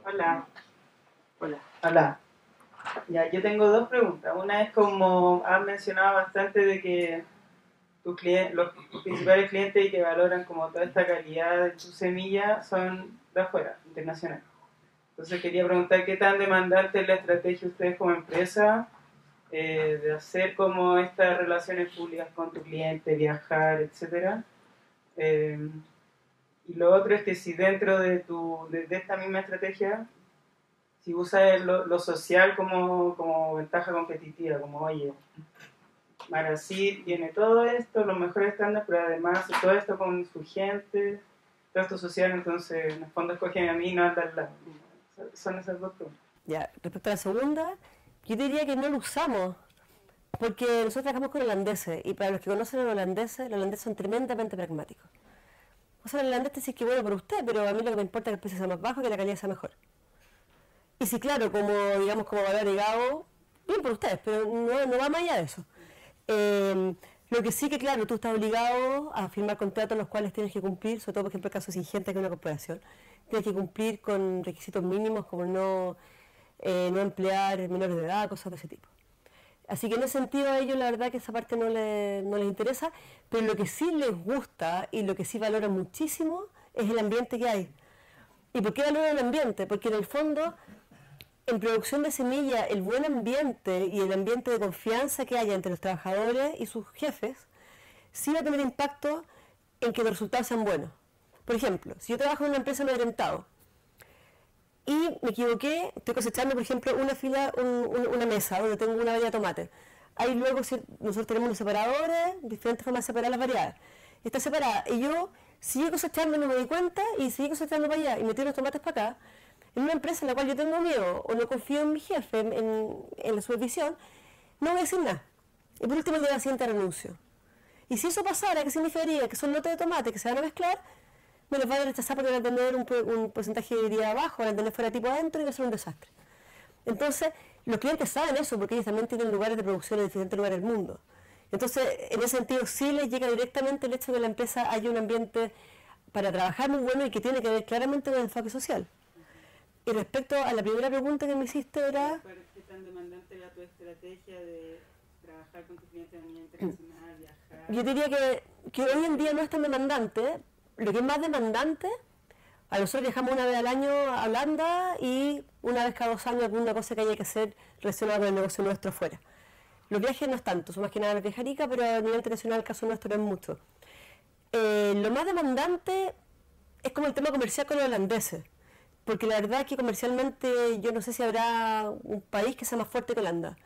Hola. Hola. Ya, yo tengo dos preguntas. Una es como has mencionado bastante de que tus principales clientes que valoran como toda esta calidad de tu semilla son de afuera, internacional. Entonces quería preguntar qué tan demandante es la estrategia de ustedes como empresa de hacer como estas relaciones públicas con tu cliente, viajar, etcétera. Y lo otro es que si dentro de esta misma estrategia, si usas lo social como ventaja competitiva, como oye, Marací tiene todo esto, los mejores estándares, pero además todo esto con su gente, todo esto social, entonces en el fondo escogen a mí y no al lado. Son esas dos preguntas. Ya, respecto a la segunda, yo diría que no lo usamos, porque nosotros trabajamos con holandeses, y para los que conocen a los holandeses son tremendamente pragmáticos. O sea, el holandés te dice que bueno para usted, pero a mí lo que me importa es que el precio sea más bajo y que la calidad sea mejor. Y sí, claro, como valor agregado, bien por ustedes, pero no va más allá de eso. Lo que sí que, claro, tú estás obligado a firmar contratos en los cuales tienes que cumplir, sobre todo, por ejemplo, el caso de Singenta, que es una corporación, tienes que cumplir con requisitos mínimos como no emplear menores de edad, cosas de ese tipo. Así que en ese sentido a ellos la verdad que esa parte no les interesa, pero lo que sí les gusta y lo que sí valoran muchísimo es el ambiente que hay. ¿Y por qué valoran el ambiente? Porque en el fondo, en producción de semilla, el buen ambiente y el ambiente de confianza que haya entre los trabajadores y sus jefes, sí va a tener impacto en que los resultados sean buenos. Por ejemplo, si yo trabajo en una empresa amedrentado y me equivoqué, estoy cosechando, por ejemplo, una mesa donde tengo una variedad de tomate. Ahí luego nosotros tenemos unos separadores, diferentes formas de separar las variedades. Está separada y yo sigo cosechando, no me doy cuenta y sigo cosechando para allá y metí los tomates para acá. En una empresa en la cual yo tengo miedo o no confío en mi jefe, en la supervisión, no voy a decir nada. Y por último, el día siguiente renuncio. Y si eso pasara, ¿qué significaría? Que son lotes de tomate que se van a mezclar, me los van a rechazar porque van a tener un porcentaje de habilidad bajo, van a tener fuera tipo adentro y va a ser un desastre. Entonces, los clientes saben eso porque ellos también tienen lugares de producción en diferentes lugares del mundo. Entonces, en ese sentido, sí les llega directamente el hecho de que la empresa haya un ambiente para trabajar muy bueno y que tiene que ver claramente con el enfoque social. Y respecto a la primera pregunta que me hiciste era... ¿Qué tan demandante era tu estrategia de trabajar con tus clientes a nivel internacional, viajar? Yo diría que hoy en día no es tan demandante. Lo que es más demandante, a nosotros viajamos una vez al año a Holanda y una vez cada 2 años alguna cosa que haya que hacer relacionada con el negocio nuestro afuera. Los viajes no es tanto, son más que nada las viajaricas, pero a nivel internacional el caso nuestro no es mucho. Lo más demandante es como el tema comercial con los holandeses, porque la verdad es que comercialmente yo no sé si habrá un país que sea más fuerte que Holanda.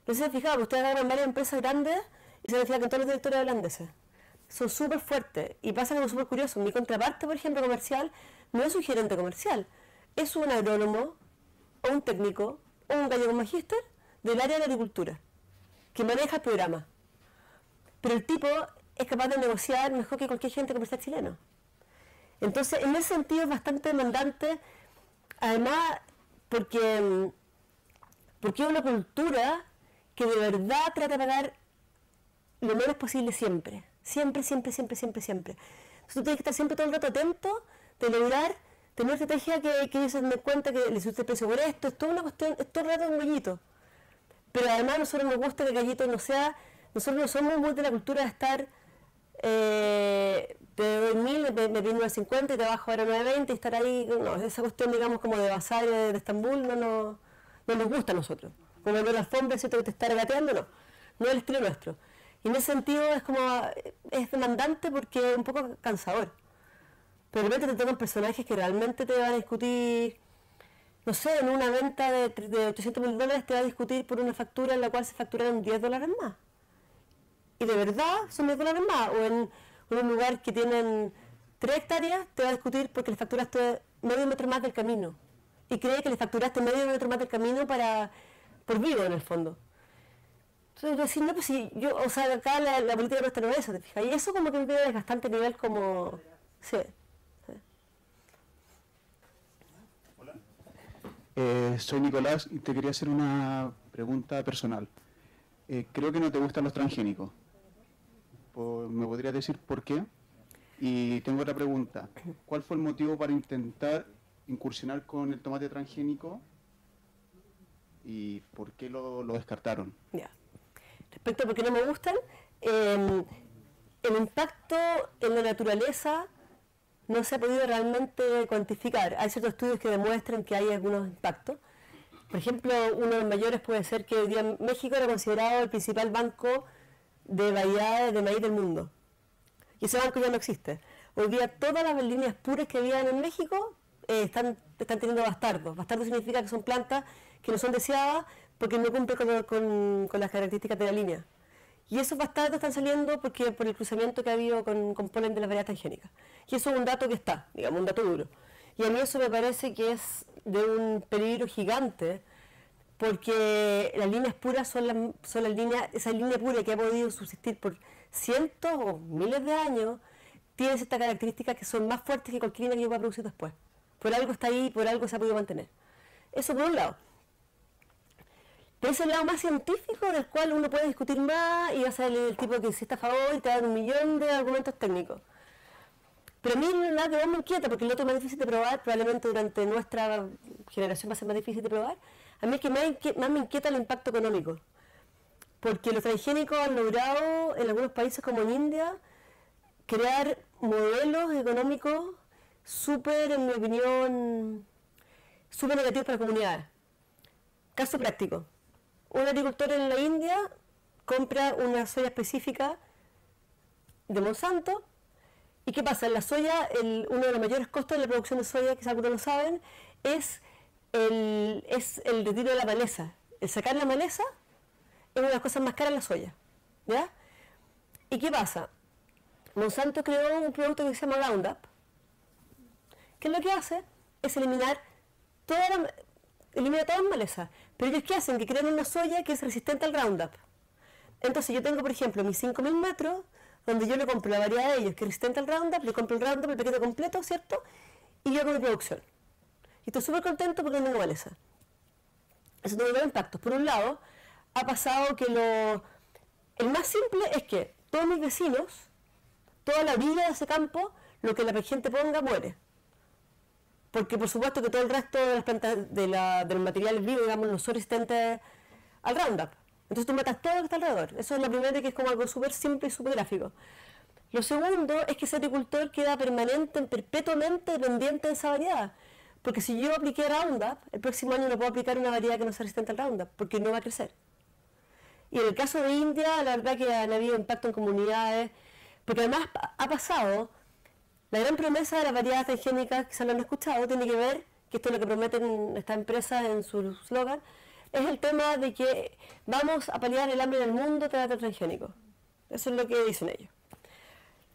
No sé si se han fijado, pero ustedes agarran varias empresas grandes y se han fijado con todos los directores holandeses. Son súper fuertes y pasa algo súper curioso. Mi contraparte, por ejemplo, comercial, no es un gerente comercial, es un agrónomo o un técnico o un gallego magíster del área de agricultura que maneja el programa. Pero el tipo es capaz de negociar mejor que cualquier gerente comercial chileno. Entonces, en ese sentido es bastante demandante, además porque es una cultura que de verdad trata de pagar lo menos posible siempre. Siempre. Entonces tú tienes que estar siempre todo el rato atento de lograr tener una estrategia que ellos se den cuenta que les gusta el precio por esto, es toda una cuestión, es todo el rato un gallito. Pero además a nosotros nos gusta que el gallito no sea, nosotros no somos muy de la cultura de estar te doy 1000, me piden 950 y te bajo ahora 920 y estar ahí, no, esa cuestión digamos como de Bazar de Estambul no nos gusta a nosotros. Como ver la alfombra, ¿cierto? Que te está regateando, no es el estilo nuestro. Y en ese sentido es demandante porque es un poco cansador. Pero de repente te tocan personajes que realmente te van a discutir, no sé, en una venta de $800.000 te va a discutir por una factura en la cual se facturaron $10 más. Y de verdad son $10 más. O en un lugar que tienen 3 hectáreas te va a discutir porque le facturaste medio metro más del camino. Y cree que le facturaste medio metro más del camino por vivo en el fondo. Entonces, decir, no, pues si yo, o sea, acá la política nuestra no es esa, ¿te fijas? Y eso como que me queda desgastante a nivel como... Sí. Soy Nicolás y te quería hacer una pregunta personal. Creo que no te gustan los transgénicos. ¿Me podrías decir por qué? Y tengo otra pregunta. ¿Cuál fue el motivo para intentar incursionar con el tomate transgénico y por qué lo descartaron? Ya. Respecto a por qué no me gustan, el impacto en la naturaleza no se ha podido realmente cuantificar. Hay ciertos estudios que demuestran que hay algunos impactos. Por ejemplo, uno de los mayores puede ser que hoy día México era considerado el principal banco de variedades de maíz del mundo. Y ese banco ya no existe. Hoy día todas las líneas puras que habían en México están teniendo bastardos. Bastardos significa que son plantas que no son deseadas porque no cumplen con las características de la línea. Y esos bastardos están saliendo por el cruzamiento que ha habido con polen de las variedades transgénicas. Y eso es un dato que está, digamos, un dato duro. Y a mí eso me parece que es de un peligro gigante, porque las líneas puras son las líneas, esa línea pura que ha podido subsistir por cientos o miles de años, tiene estas características que son más fuertes que cualquier línea que yo pueda producir después. Por algo está ahí, por algo se ha podido mantener. Eso por un lado. Pero ese es el lado más científico del cual uno puede discutir más y va a ser el tipo que si está a favor y te da 1.000.000 de argumentos técnicos. Pero a mí nada que más me inquieta, porque el otro es más difícil de probar, probablemente durante nuestra generación va a ser más difícil de probar. A mí es que más me inquieta el impacto económico, porque los transgénicos han logrado en algunos países como en India crear modelos económicos súper, en mi opinión, súper negativos para las comunidades. Caso práctico. Un agricultor en la India compra una soya específica de Monsanto. ¿Y qué pasa? En la soya, uno de los mayores costos de la producción de soya, que algunos lo saben, es el retiro de la maleza. El sacar la maleza es una de las cosas más caras de la soya. ¿Ya? ¿Y qué pasa? Monsanto creó un producto que se llama Roundup, que lo que hace es eliminar todas las malezas. Pero ellos ¿qué hacen? Que crean una soya que es resistente al Roundup. Entonces yo tengo, por ejemplo, mis 5.000 metros, donde yo le compro la variedad de ellos que es resistente al Roundup, le compro el Roundup, el paquete completo, ¿cierto? Y yo hago mi producción. Y estoy súper contento porque no tengo maleza. Eso tiene dos impactos. Por un lado, ha pasado que el más simple es que todos mis vecinos, toda la vida de ese campo, lo que la gente ponga muere. Porque por supuesto que todo el resto de las plantas, de los materiales vivos, digamos, no son resistentes al Roundup. Entonces tú matas todo lo que está alrededor. Eso es la primera, que es como algo súper simple y súper gráfico. Lo segundo es que ese agricultor queda perpetuamente dependiente de esa variedad. Porque si yo apliqué Roundup, el próximo año no puedo aplicar una variedad que no sea resistente al Roundup, porque no va a crecer. Y en el caso de India, la verdad que han habido impacto en comunidades, porque además ha pasado, la gran promesa de las variedades transgénicas, quizás lo han escuchado, tiene que ver, que esto es lo que prometen estas empresas en su slogan, es el tema de que vamos a paliar el hambre en el mundo a través de transgénicos. Eso es lo que dicen ellos.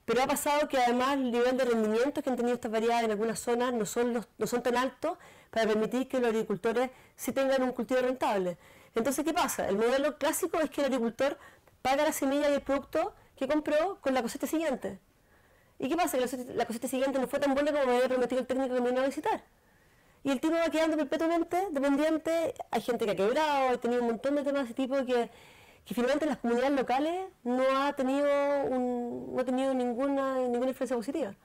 Pero ha pasado que además el nivel de rendimiento que han tenido estas variedades en algunas zonas no son tan altos para permitir que los agricultores sí tengan un cultivo rentable. Entonces, ¿qué pasa? El modelo clásico es que el agricultor paga la semilla y el producto que compró con la cosecha siguiente. ¿Y qué pasa? Que la cosecha siguiente no fue tan buena como me había prometido el técnico que me vino a visitar. Y el tipo va quedando perpetuamente dependiente. Hay gente que ha quebrado, ha tenido un montón de temas de ese tipo que finalmente en las comunidades locales no ha tenido ninguna influencia positiva. Yo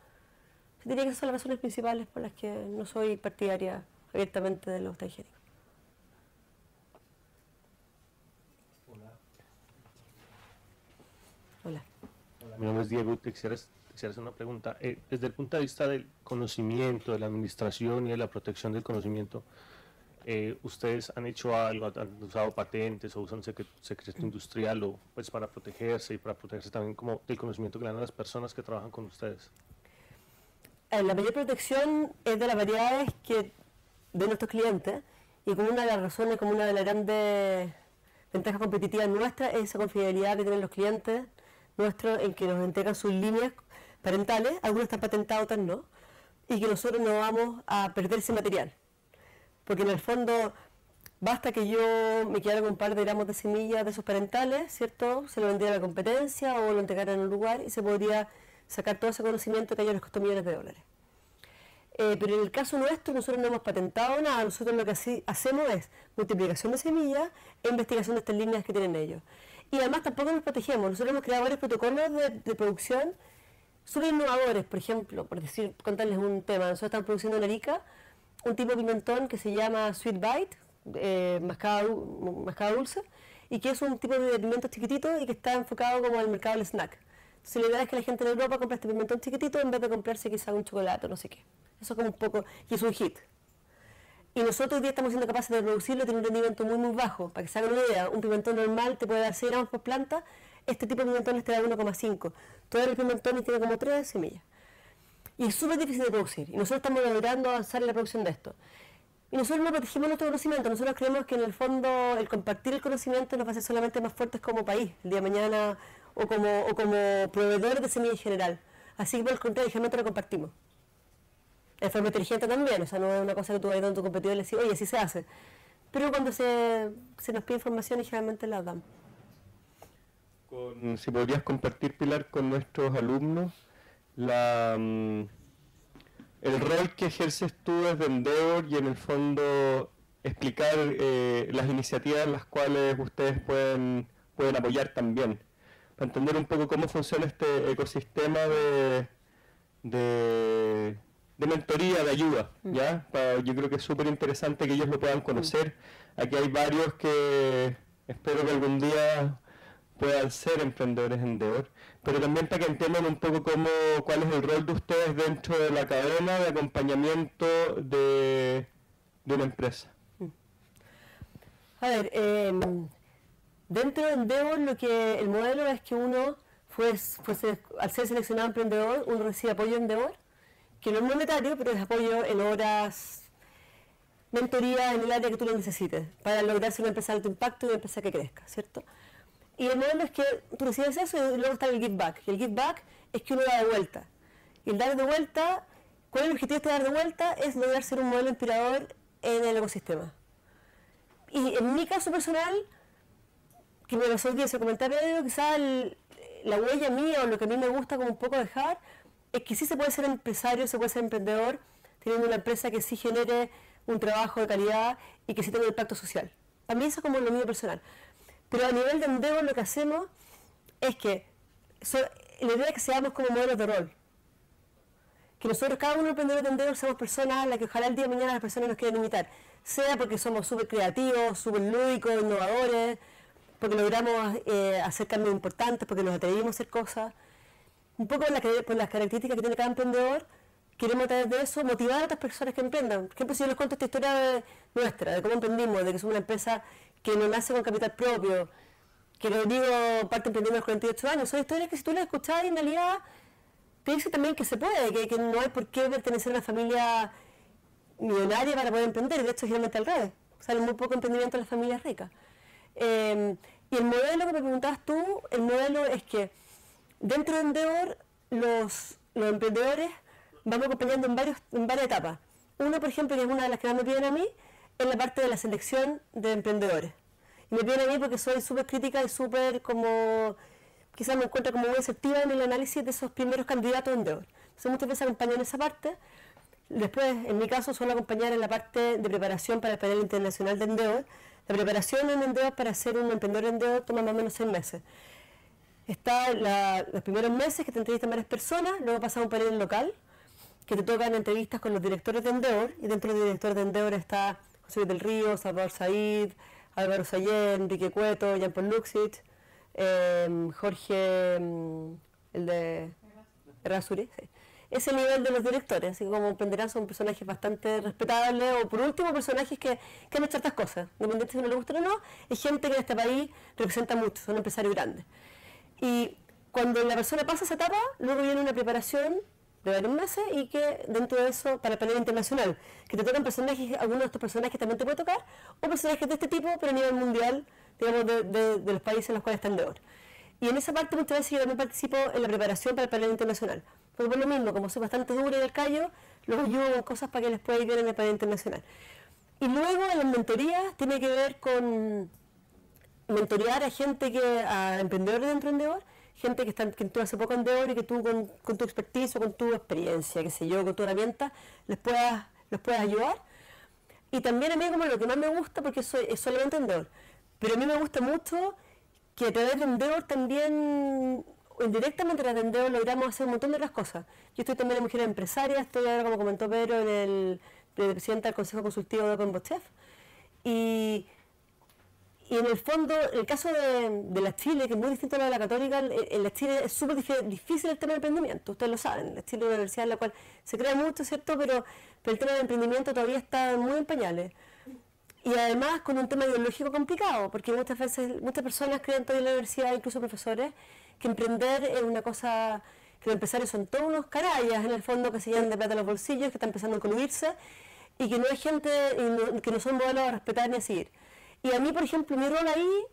diría que esas son las razones principales por las que no soy partidaria abiertamente de los transgénicos. Hola. Mi nombre es Diego, te quisiera hacer una pregunta. Desde el punto de vista del conocimiento, de la administración y de la protección del conocimiento, ¿ustedes han hecho algo, han usado patentes o usan secreto industrial o, pues, para protegerse y para protegerse también como del conocimiento que le dan a las personas que trabajan con ustedes? La mayor protección es de las variedades de nuestros clientes, y como una de las razones, como una de las grandes ventajas competitivas nuestras es esa confidencialidad que tienen los clientes nuestros en que nos entregan sus líneas parentales, algunas están patentadas, otras no, y que nosotros no vamos a perder ese material. Porque en el fondo basta que yo me quedara con un par de gramos de semillas de esos parentales, ¿cierto? Se lo vendiera a la competencia o lo entregara en un lugar y se podría sacar todo ese conocimiento que a ellos les costó millones de dólares. pero en el caso nuestro nosotros no hemos patentado nada, nosotros lo que hacemos es multiplicación de semillas e investigación de estas líneas que tienen ellos. Y además tampoco nos protegemos, nosotros hemos creado varios protocolos de producción súper innovadores, por ejemplo, por decir, contarles un tema, nosotros estamos produciendo en Arica un tipo de pimentón que se llama Sweet Bite, mascada dulce, y que es un tipo de pimiento chiquitito y que está enfocado como al mercado del snack. Entonces la idea es que la gente en Europa compre este pimentón chiquitito en vez de comprarse quizá un chocolate o no sé qué. Eso como un poco, y es un hit. Y nosotros hoy día estamos siendo capaces de producirlo, tiene un rendimiento muy bajo. Para que se hagan una idea, un pimentón normal te puede dar 6 gramos por planta, este tipo de pimentones te da 1,5. Todos los pimentones tienen como 3 semillas. Y es súper difícil de producir. Y nosotros estamos logrando avanzar en la producción de esto. Y nosotros no protegimos nuestro conocimiento. Nosotros creemos que en el fondo el compartir el conocimiento nos va a hacer solamente más fuertes como país, el día de mañana, o como proveedores de semillas en general. Así que por el contrario, realmente lo compartimos. De forma inteligente también, o sea, no es una cosa que tú vas a tu competidor y le decís, oye, así se hace. Pero cuando se nos pide información, generalmente la damos. Si podrías compartir, Pilar, con nuestros alumnos el rol que ejerces tú desde Endeavor y en el fondo explicar las iniciativas en las cuales ustedes pueden apoyar también, para entender un poco cómo funciona este ecosistema de mentoría, de ayuda, ¿ya? Yo creo que es súper interesante que ellos lo puedan conocer. Aquí hay varios que espero que algún día puedan ser emprendedores en Endeavor, pero también para que entiendan un poco cuál es el rol de ustedes dentro de la cadena de acompañamiento de una empresa. A ver, dentro de Endeavor el modelo es que uno al ser seleccionado emprendedor, uno recibe apoyo de Endeavor, que no es monetario, pero es apoyo en horas, mentoría en el área que tú lo necesites, para lograr ser una empresa de alto impacto y una empresa que crezca, ¿cierto? Y el modelo es que tú recibes eso y luego está el give back. Y el give back es que uno da de vuelta. Y el dar de vuelta, ¿cuál es el objetivo de este dar de vuelta? Es lograr ser un modelo inspirador en el ecosistema. Y en mi caso personal, que me pasó que se comentaba, pero quizás la huella mía o lo que a mí me gusta como un poco dejar, es que sí se puede ser empresario, se puede ser emprendedor, teniendo una empresa que sí genere un trabajo de calidad y que sí tenga un impacto social. A mí eso es como lo mío personal. Pero a nivel de Endeavor lo que hacemos es que la idea es que seamos como modelos de rol. Que nosotros, cada uno de los emprendedores de Endeavor, somos personas a las que ojalá el día de mañana las personas nos quieran imitar. Sea porque somos súper creativos, súper lúdicos, innovadores, porque logramos hacer cambios importantes, porque nos atrevimos a hacer cosas. Un poco por las características que tiene cada emprendedor, queremos a través de eso motivar a otras personas que emprendan. Por ejemplo, si yo les cuento esta historia nuestra, de cómo emprendimos, de que somos una empresa que no nace con capital propio, que lo digo, parte emprendiendo a los 48 años, son historias que si tú las escuchás en realidad te dicen también que se puede, que no hay por qué pertenecer a una familia millonaria para poder emprender, de hecho es generalmente al revés, sale muy poco emprendimiento en las familias ricas. Y el modelo que me preguntabas tú, el modelo es que dentro de Endeavor los emprendedores vamos acompañando en varias etapas. Uno, por ejemplo, que es una de las que más me piden a mí, es la parte de la selección de emprendedores. Y me piden a mí porque soy súper crítica y súper como, quizás me encuentro como muy asertiva en el análisis de esos primeros candidatos en Endeavor. Entonces muchas veces acompaño en esa parte. Después, en mi caso, suelo acompañar en la parte de preparación para el panel internacional de Endeavor. La preparación en Endeavor para ser un emprendedor en Endeavor toma más o menos 6 meses. Está los primeros meses que te entrevistan varias personas, luego pasa a un panel local, que te tocan entrevistas con los directores de Endeavor, y dentro de los directores de Endeavor está José del Río, Salvador Said, Álvaro Sayén, Enrique Cueto, Jean-Paul Luxit, Jorge, el de Errázuri, sí. Ese nivel de los directores, así que como comprenderán son personajes bastante respetables, o por último personajes que han hecho ciertas cosas, independientemente si no les gusta o no, es gente que en este país representa mucho, son empresarios grandes. Y cuando la persona pasa esa etapa, luego viene una preparación de varios meses y que dentro de eso, para el panel internacional, que te tocan personajes, algunos de estos personajes también te puede tocar, o personajes de este tipo, pero a nivel mundial, digamos, de los países en los cuales están de oro. Y en esa parte muchas veces yo también participo en la preparación para el panel internacional. Porque por lo mismo, como soy bastante dura y del callo, los ayudo con cosas para que les pueda ir bien en el panel internacional. Y luego en las mentorías tiene que ver con mentorear a gente a emprendedores de emprendedor, gente que entró hace poco en Endeavor y que tú con tu expertise o con tu experiencia, qué sé yo, con tu herramienta, los puedas ayudar. Y también a mí como lo que más me gusta, porque es solamente Endeavor, pero a mí me gusta mucho que a través de Endeavor también, o indirectamente a través de Endeavor, logramos hacer un montón de otras cosas. Yo estoy también en Mujeres Empresarias, estoy ahora, como comentó Pedro, de presidenta del Consejo Consultivo de OpenBotChef. Y en el fondo, el caso de la Chile, que es muy distinto a la Católica, en la Chile es súper difícil el tema del emprendimiento, ustedes lo saben. La Chile es una universidad en la cual se crea mucho, ¿cierto? Pero el tema del emprendimiento todavía está muy en pañales. Y además con un tema ideológico complicado, porque muchas veces, muchas personas creen todavía en la universidad, incluso profesores, que emprender es una cosa, que los empresarios son todos unos canallas, en el fondo, que se llenan de plata los bolsillos, que están empezando a coludirse, y que no hay gente, que no son modelos a respetar ni a seguir. Y a mí, por ejemplo, mi rol ahí,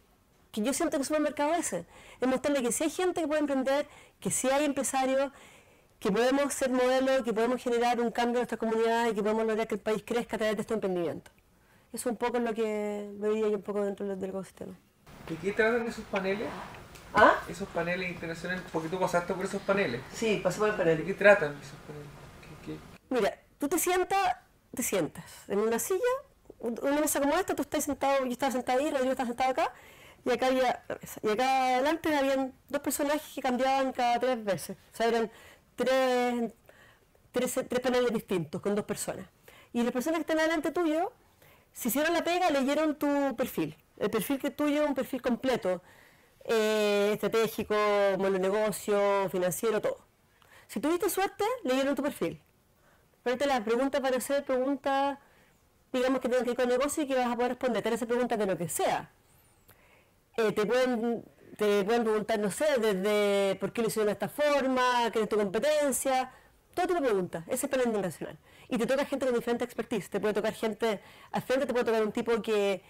que yo siento que es un mercado ese, es mostrarle que sí hay gente que puede emprender, que sí hay empresarios, que podemos ser modelos, que podemos generar un cambio en nuestra comunidad y que podemos lograr que el país crezca a través de estos emprendimientos. Eso es un poco lo que veía yo un poco dentro del ecosistema. ¿De qué tratan esos paneles? ¿Ah? Esos paneles internacionales, porque tú pasaste por esos paneles. Sí, pasé por el panel. ¿De qué tratan esos paneles? Mira, tú te sientas en una silla, una mesa como esta, tú estás sentado, yo estaba sentado ahí, Rodrigo estaba sentado acá, y acá adelante habían dos personajes que cambiaban cada 3 veces. O sea, eran tres paneles distintos con 2 personas. Y las personas que están adelante tuyo, si hicieron la pega, leyeron tu perfil. El perfil que tuyo es un perfil completo, estratégico, modelo de negocio, financiero, todo. Si tuviste suerte, leyeron tu perfil. Ponete las preguntas para hacer preguntas, digamos, que tengan que ver con el negocio y que vas a poder responder. Te hacen preguntas de lo que sea. Te pueden preguntar, no sé, desde por qué lo hicieron de esta forma, qué es tu competencia, todo tipo de preguntas. Ese es el panel internacional. Y te toca gente con diferente expertise. Te puede tocar gente al frente, te puede tocar un tipo que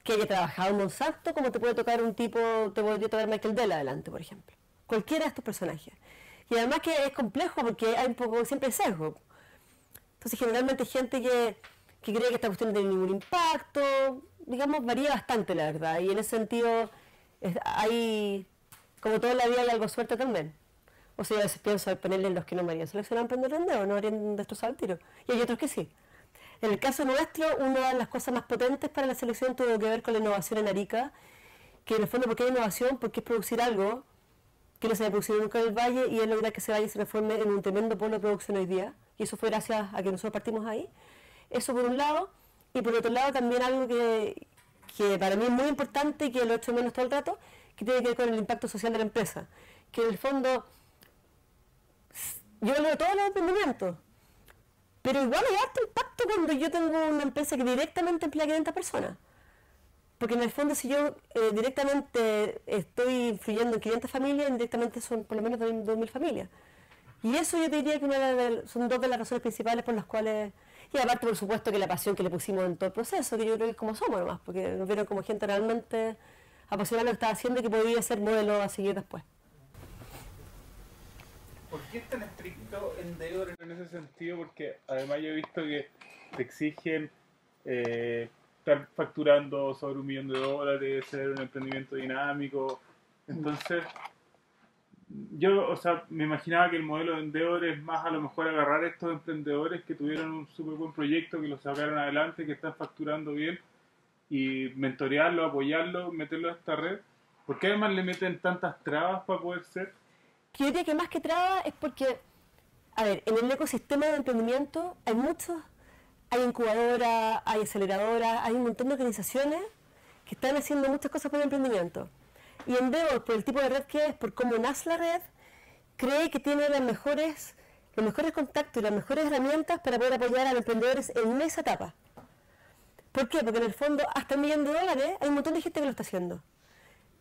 haya trabajado en Monsanto, como te puede tocar un tipo, te podría tocar Michael Dell adelante, por ejemplo. Cualquiera de estos personajes. Y además que es complejo porque hay un poco, siempre hay sesgo. Entonces generalmente hay gente que cree que esta cuestión no tiene ningún impacto, digamos, varía bastante la verdad. Y en ese sentido hay, como toda la vida, hay algo de suerte también. O sea, a veces pienso, hay paneles en los que no me harían seleccionar emprendedores o no harían destrozar el tiro. Y hay otros que sí. En el caso nuestro, una de las cosas más potentes para la selección tuvo que ver con la innovación en Arica, que en el fondo, ¿por qué hay innovación? Porque es producir algo que no se había producido nunca en el Valle y es lograr que ese Valle se transforme en un tremendo polo de producción hoy día. Y eso fue gracias a que nosotros partimos ahí. Eso por un lado. Y por otro lado también algo que para mí es muy importante y que lo echo menos todo el rato, que tiene que ver con el impacto social de la empresa. Que en el fondo, yo leo todos los emprendimientos, pero igual hay harto impacto cuando yo tengo una empresa que directamente emplea a 500 personas. Porque en el fondo, si yo directamente estoy influyendo en 500 familias, indirectamente son por lo menos 2.000 familias. Y eso yo te diría que son 2 de las razones principales por las cuales... Y aparte, por supuesto, que la pasión que le pusimos en todo el proceso, que yo creo que es como somos nomás, porque nos vieron como gente realmente apasionada de lo que estaba haciendo y que podía ser modelo a seguir después. ¿Por qué es tan estricto Endeavor en ese sentido? Porque además yo he visto que te exigen estar facturando sobre $1 millón, ser un emprendimiento dinámico. Entonces, yo, me imaginaba que el modelo de Endeavor es más a lo mejor agarrar a estos emprendedores que tuvieron un súper buen proyecto, que lo sacaron adelante, que están facturando bien, y mentorearlo, apoyarlo, meterlo a esta red. ¿Por qué además le meten tantas trabas para poder ser? Yo diría que más que trabas es porque, a ver, en el ecosistema de emprendimiento hay incubadoras, hay aceleradoras, hay un montón de organizaciones que están haciendo muchas cosas por el emprendimiento. Y Endeavor, por el tipo de red que es, por cómo nace la red, cree que tiene los mejores contactos y las mejores herramientas para poder apoyar a los emprendedores en esa etapa. ¿Por qué? Porque en el fondo, hasta $1 millón hay un montón de gente que lo está haciendo.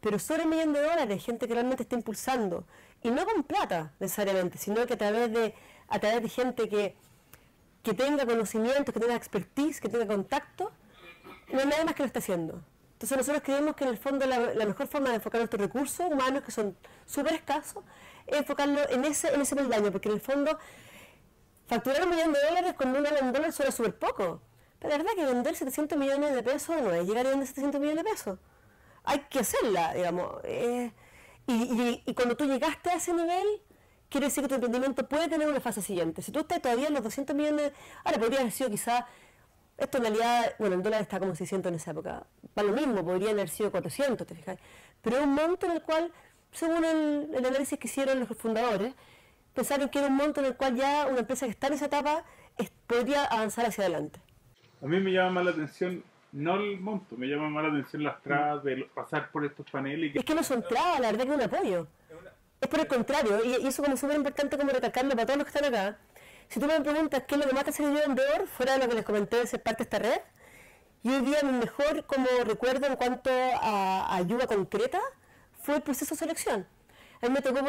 Pero sobre $1 millón, gente que realmente está impulsando. Y no con plata, necesariamente, sino que a través de gente que tenga conocimientos, que tenga expertise, que tenga contacto, no hay nada más que lo está haciendo. Entonces nosotros creemos que en el fondo la mejor forma de enfocar nuestros recursos humanos, que son súper escasos, es enfocarlo en ese peldaño, porque en el fondo facturar $1 millón cuando uno habla en dólares suena súper poco. Pero la verdad que vender 700 millones de pesos no es llegar a vender 700 millones de pesos. Hay que hacerla, digamos. Y cuando tú llegaste a ese nivel, quiere decir que tu emprendimiento puede tener una fase siguiente. Si tú estás todavía en los 200 millones, ahora podría haber sido quizás, esto en realidad, bueno, el dólar está como 600 en esa época, para lo mismo, podrían haber sido 400, ¿te fijas? Pero es un monto en el cual, según el análisis que hicieron los fundadores, pensaron que era un monto en el cual ya una empresa que está en esa etapa podría avanzar hacia adelante. A mí me llama más la atención, no el monto, me llama más la atención las trabas de pasar por estos paneles. Es que no son trabas, la verdad que es un apoyo. Es por el contrario, y eso como súper importante como recalcarlo para todos los que están acá. Si tú me preguntas qué es lo que más te ha servido vendedor, fuera de lo que les comenté de ser parte de esta red, y hoy día mi mejor como recuerdo en cuanto a ayuda concreta fue el proceso de selección. A mí me tocó,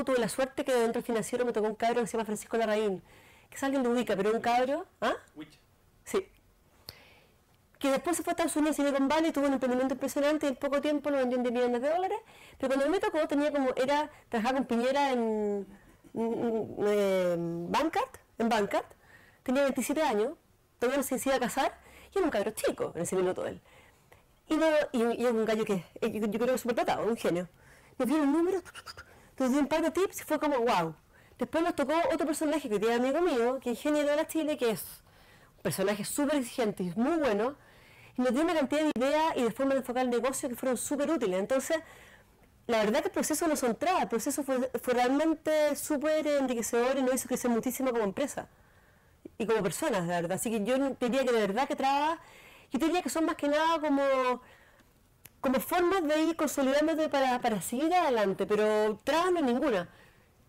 tuve la suerte que dentro del financiero me tocó un cabro que se llama Francisco Larraín, que es alguien lo ubica, pero un cabro, ¿ah? Sí. Que después se fue a Estados Unidos, Silicon Valley, tuvo un emprendimiento impresionante y en poco tiempo lo vendió en $10 millones. Pero cuando me tocó, trabajaba con Piñera en Bancard, tenía 27 años, todavía no se iba a casar, y era un cabro chico en ese minuto él. Y es un gallo que yo creo que es súper tratado, un genio. Nos dieron números, nos dio un par de tips y fue como wow. Después nos tocó otro personaje que tiene amigo mío, que es ingeniero de la Chile, que es un personaje súper exigente y muy bueno, y nos dio una cantidad de ideas y de formas de enfocar el negocio que fueron súper útiles. Entonces, la verdad que el proceso no son trabas, el proceso fue realmente súper enriquecedor y nos hizo crecer muchísimo como empresa y como personas, de verdad. Así que yo te diría que de verdad que trabas, yo te diría que son más que nada como formas de ir consolidándote para seguir adelante, pero trabas no hay ninguna.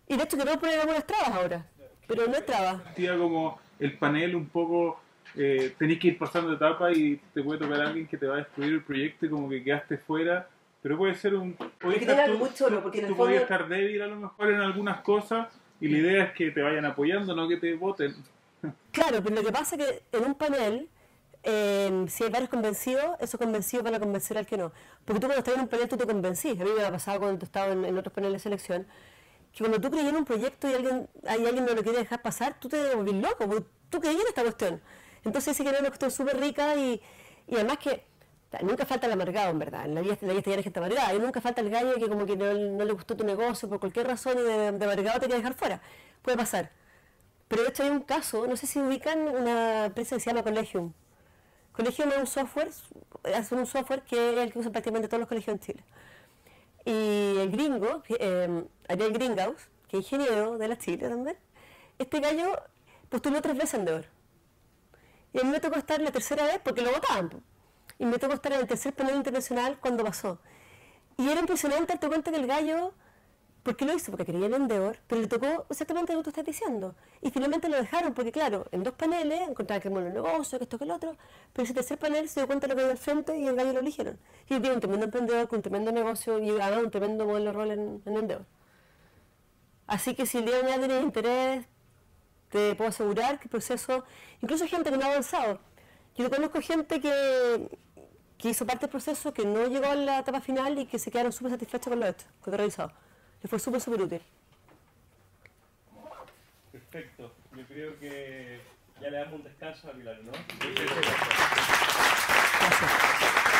Y de hecho queremos poner algunas trabas ahora, pero no es trabas. Como el panel un poco, tenés que ir pasando etapas y te puede tocar a alguien que te va a destruir el proyecto y como que quedaste fuera, pero puede ser un... Tú podías estar débil a lo mejor en algunas cosas y la idea es que te vayan apoyando, no que te voten. Claro, pero lo que pasa es que en un panel, si hay varios convencidos, esos convencidos van a convencer al que no. Porque tú cuando estás en un panel tú te convencís. A mí me ha pasado cuando estaba en otros paneles de selección, que cuando tú creías en un proyecto y alguien no lo quiere dejar pasar, tú te volvís loco, porque tú creías en esta cuestión. Entonces sí que era una cuestión súper rica y además que nunca falta el amargado, en verdad. En la vida hay gente amargada y nunca falta el gallo que como que no le gustó tu negocio por cualquier razón y de amargado te quiere dejar fuera. Puede pasar. Pero de hecho hay un caso, no sé si ubican una empresa que se llama Collegium. Collegium es un software, hace un software que es el que usan prácticamente todos los colegios en Chile. Y el gringo, Ariel Gringaus, que es ingeniero de la Chile también, este gallo postuló 3 veces en Endeavor. Y a mí me tocó estar la tercera vez porque lo votaban. Y me tocó estar en el tercer panel internacional cuando pasó. Y era impresionante darte cuenta que el gallo, ¿por qué lo hizo? Porque quería el Endeavor, pero le tocó exactamente lo que tú estás diciendo. Y finalmente lo dejaron, porque claro, en 2 paneles encontraban que era un negocio, que esto, que el otro, pero ese tercer panel se dio cuenta de lo que había al frente y el gallo lo eligieron. Y tiene un tremendo emprendedor con un tremendo negocio y además un tremendo modelo de rol en Endeavor. Así que si el día de mañana tienes interés, te puedo asegurar que el proceso, incluso gente que no ha avanzado. Yo conozco gente que hizo parte del proceso, que no llegó a la etapa final y que se quedaron súper satisfechos con lo hecho, con lo realizado. Les fue súper útil. Perfecto. Yo creo que ya le damos un descanso a Pilar, ¿no? Gracias.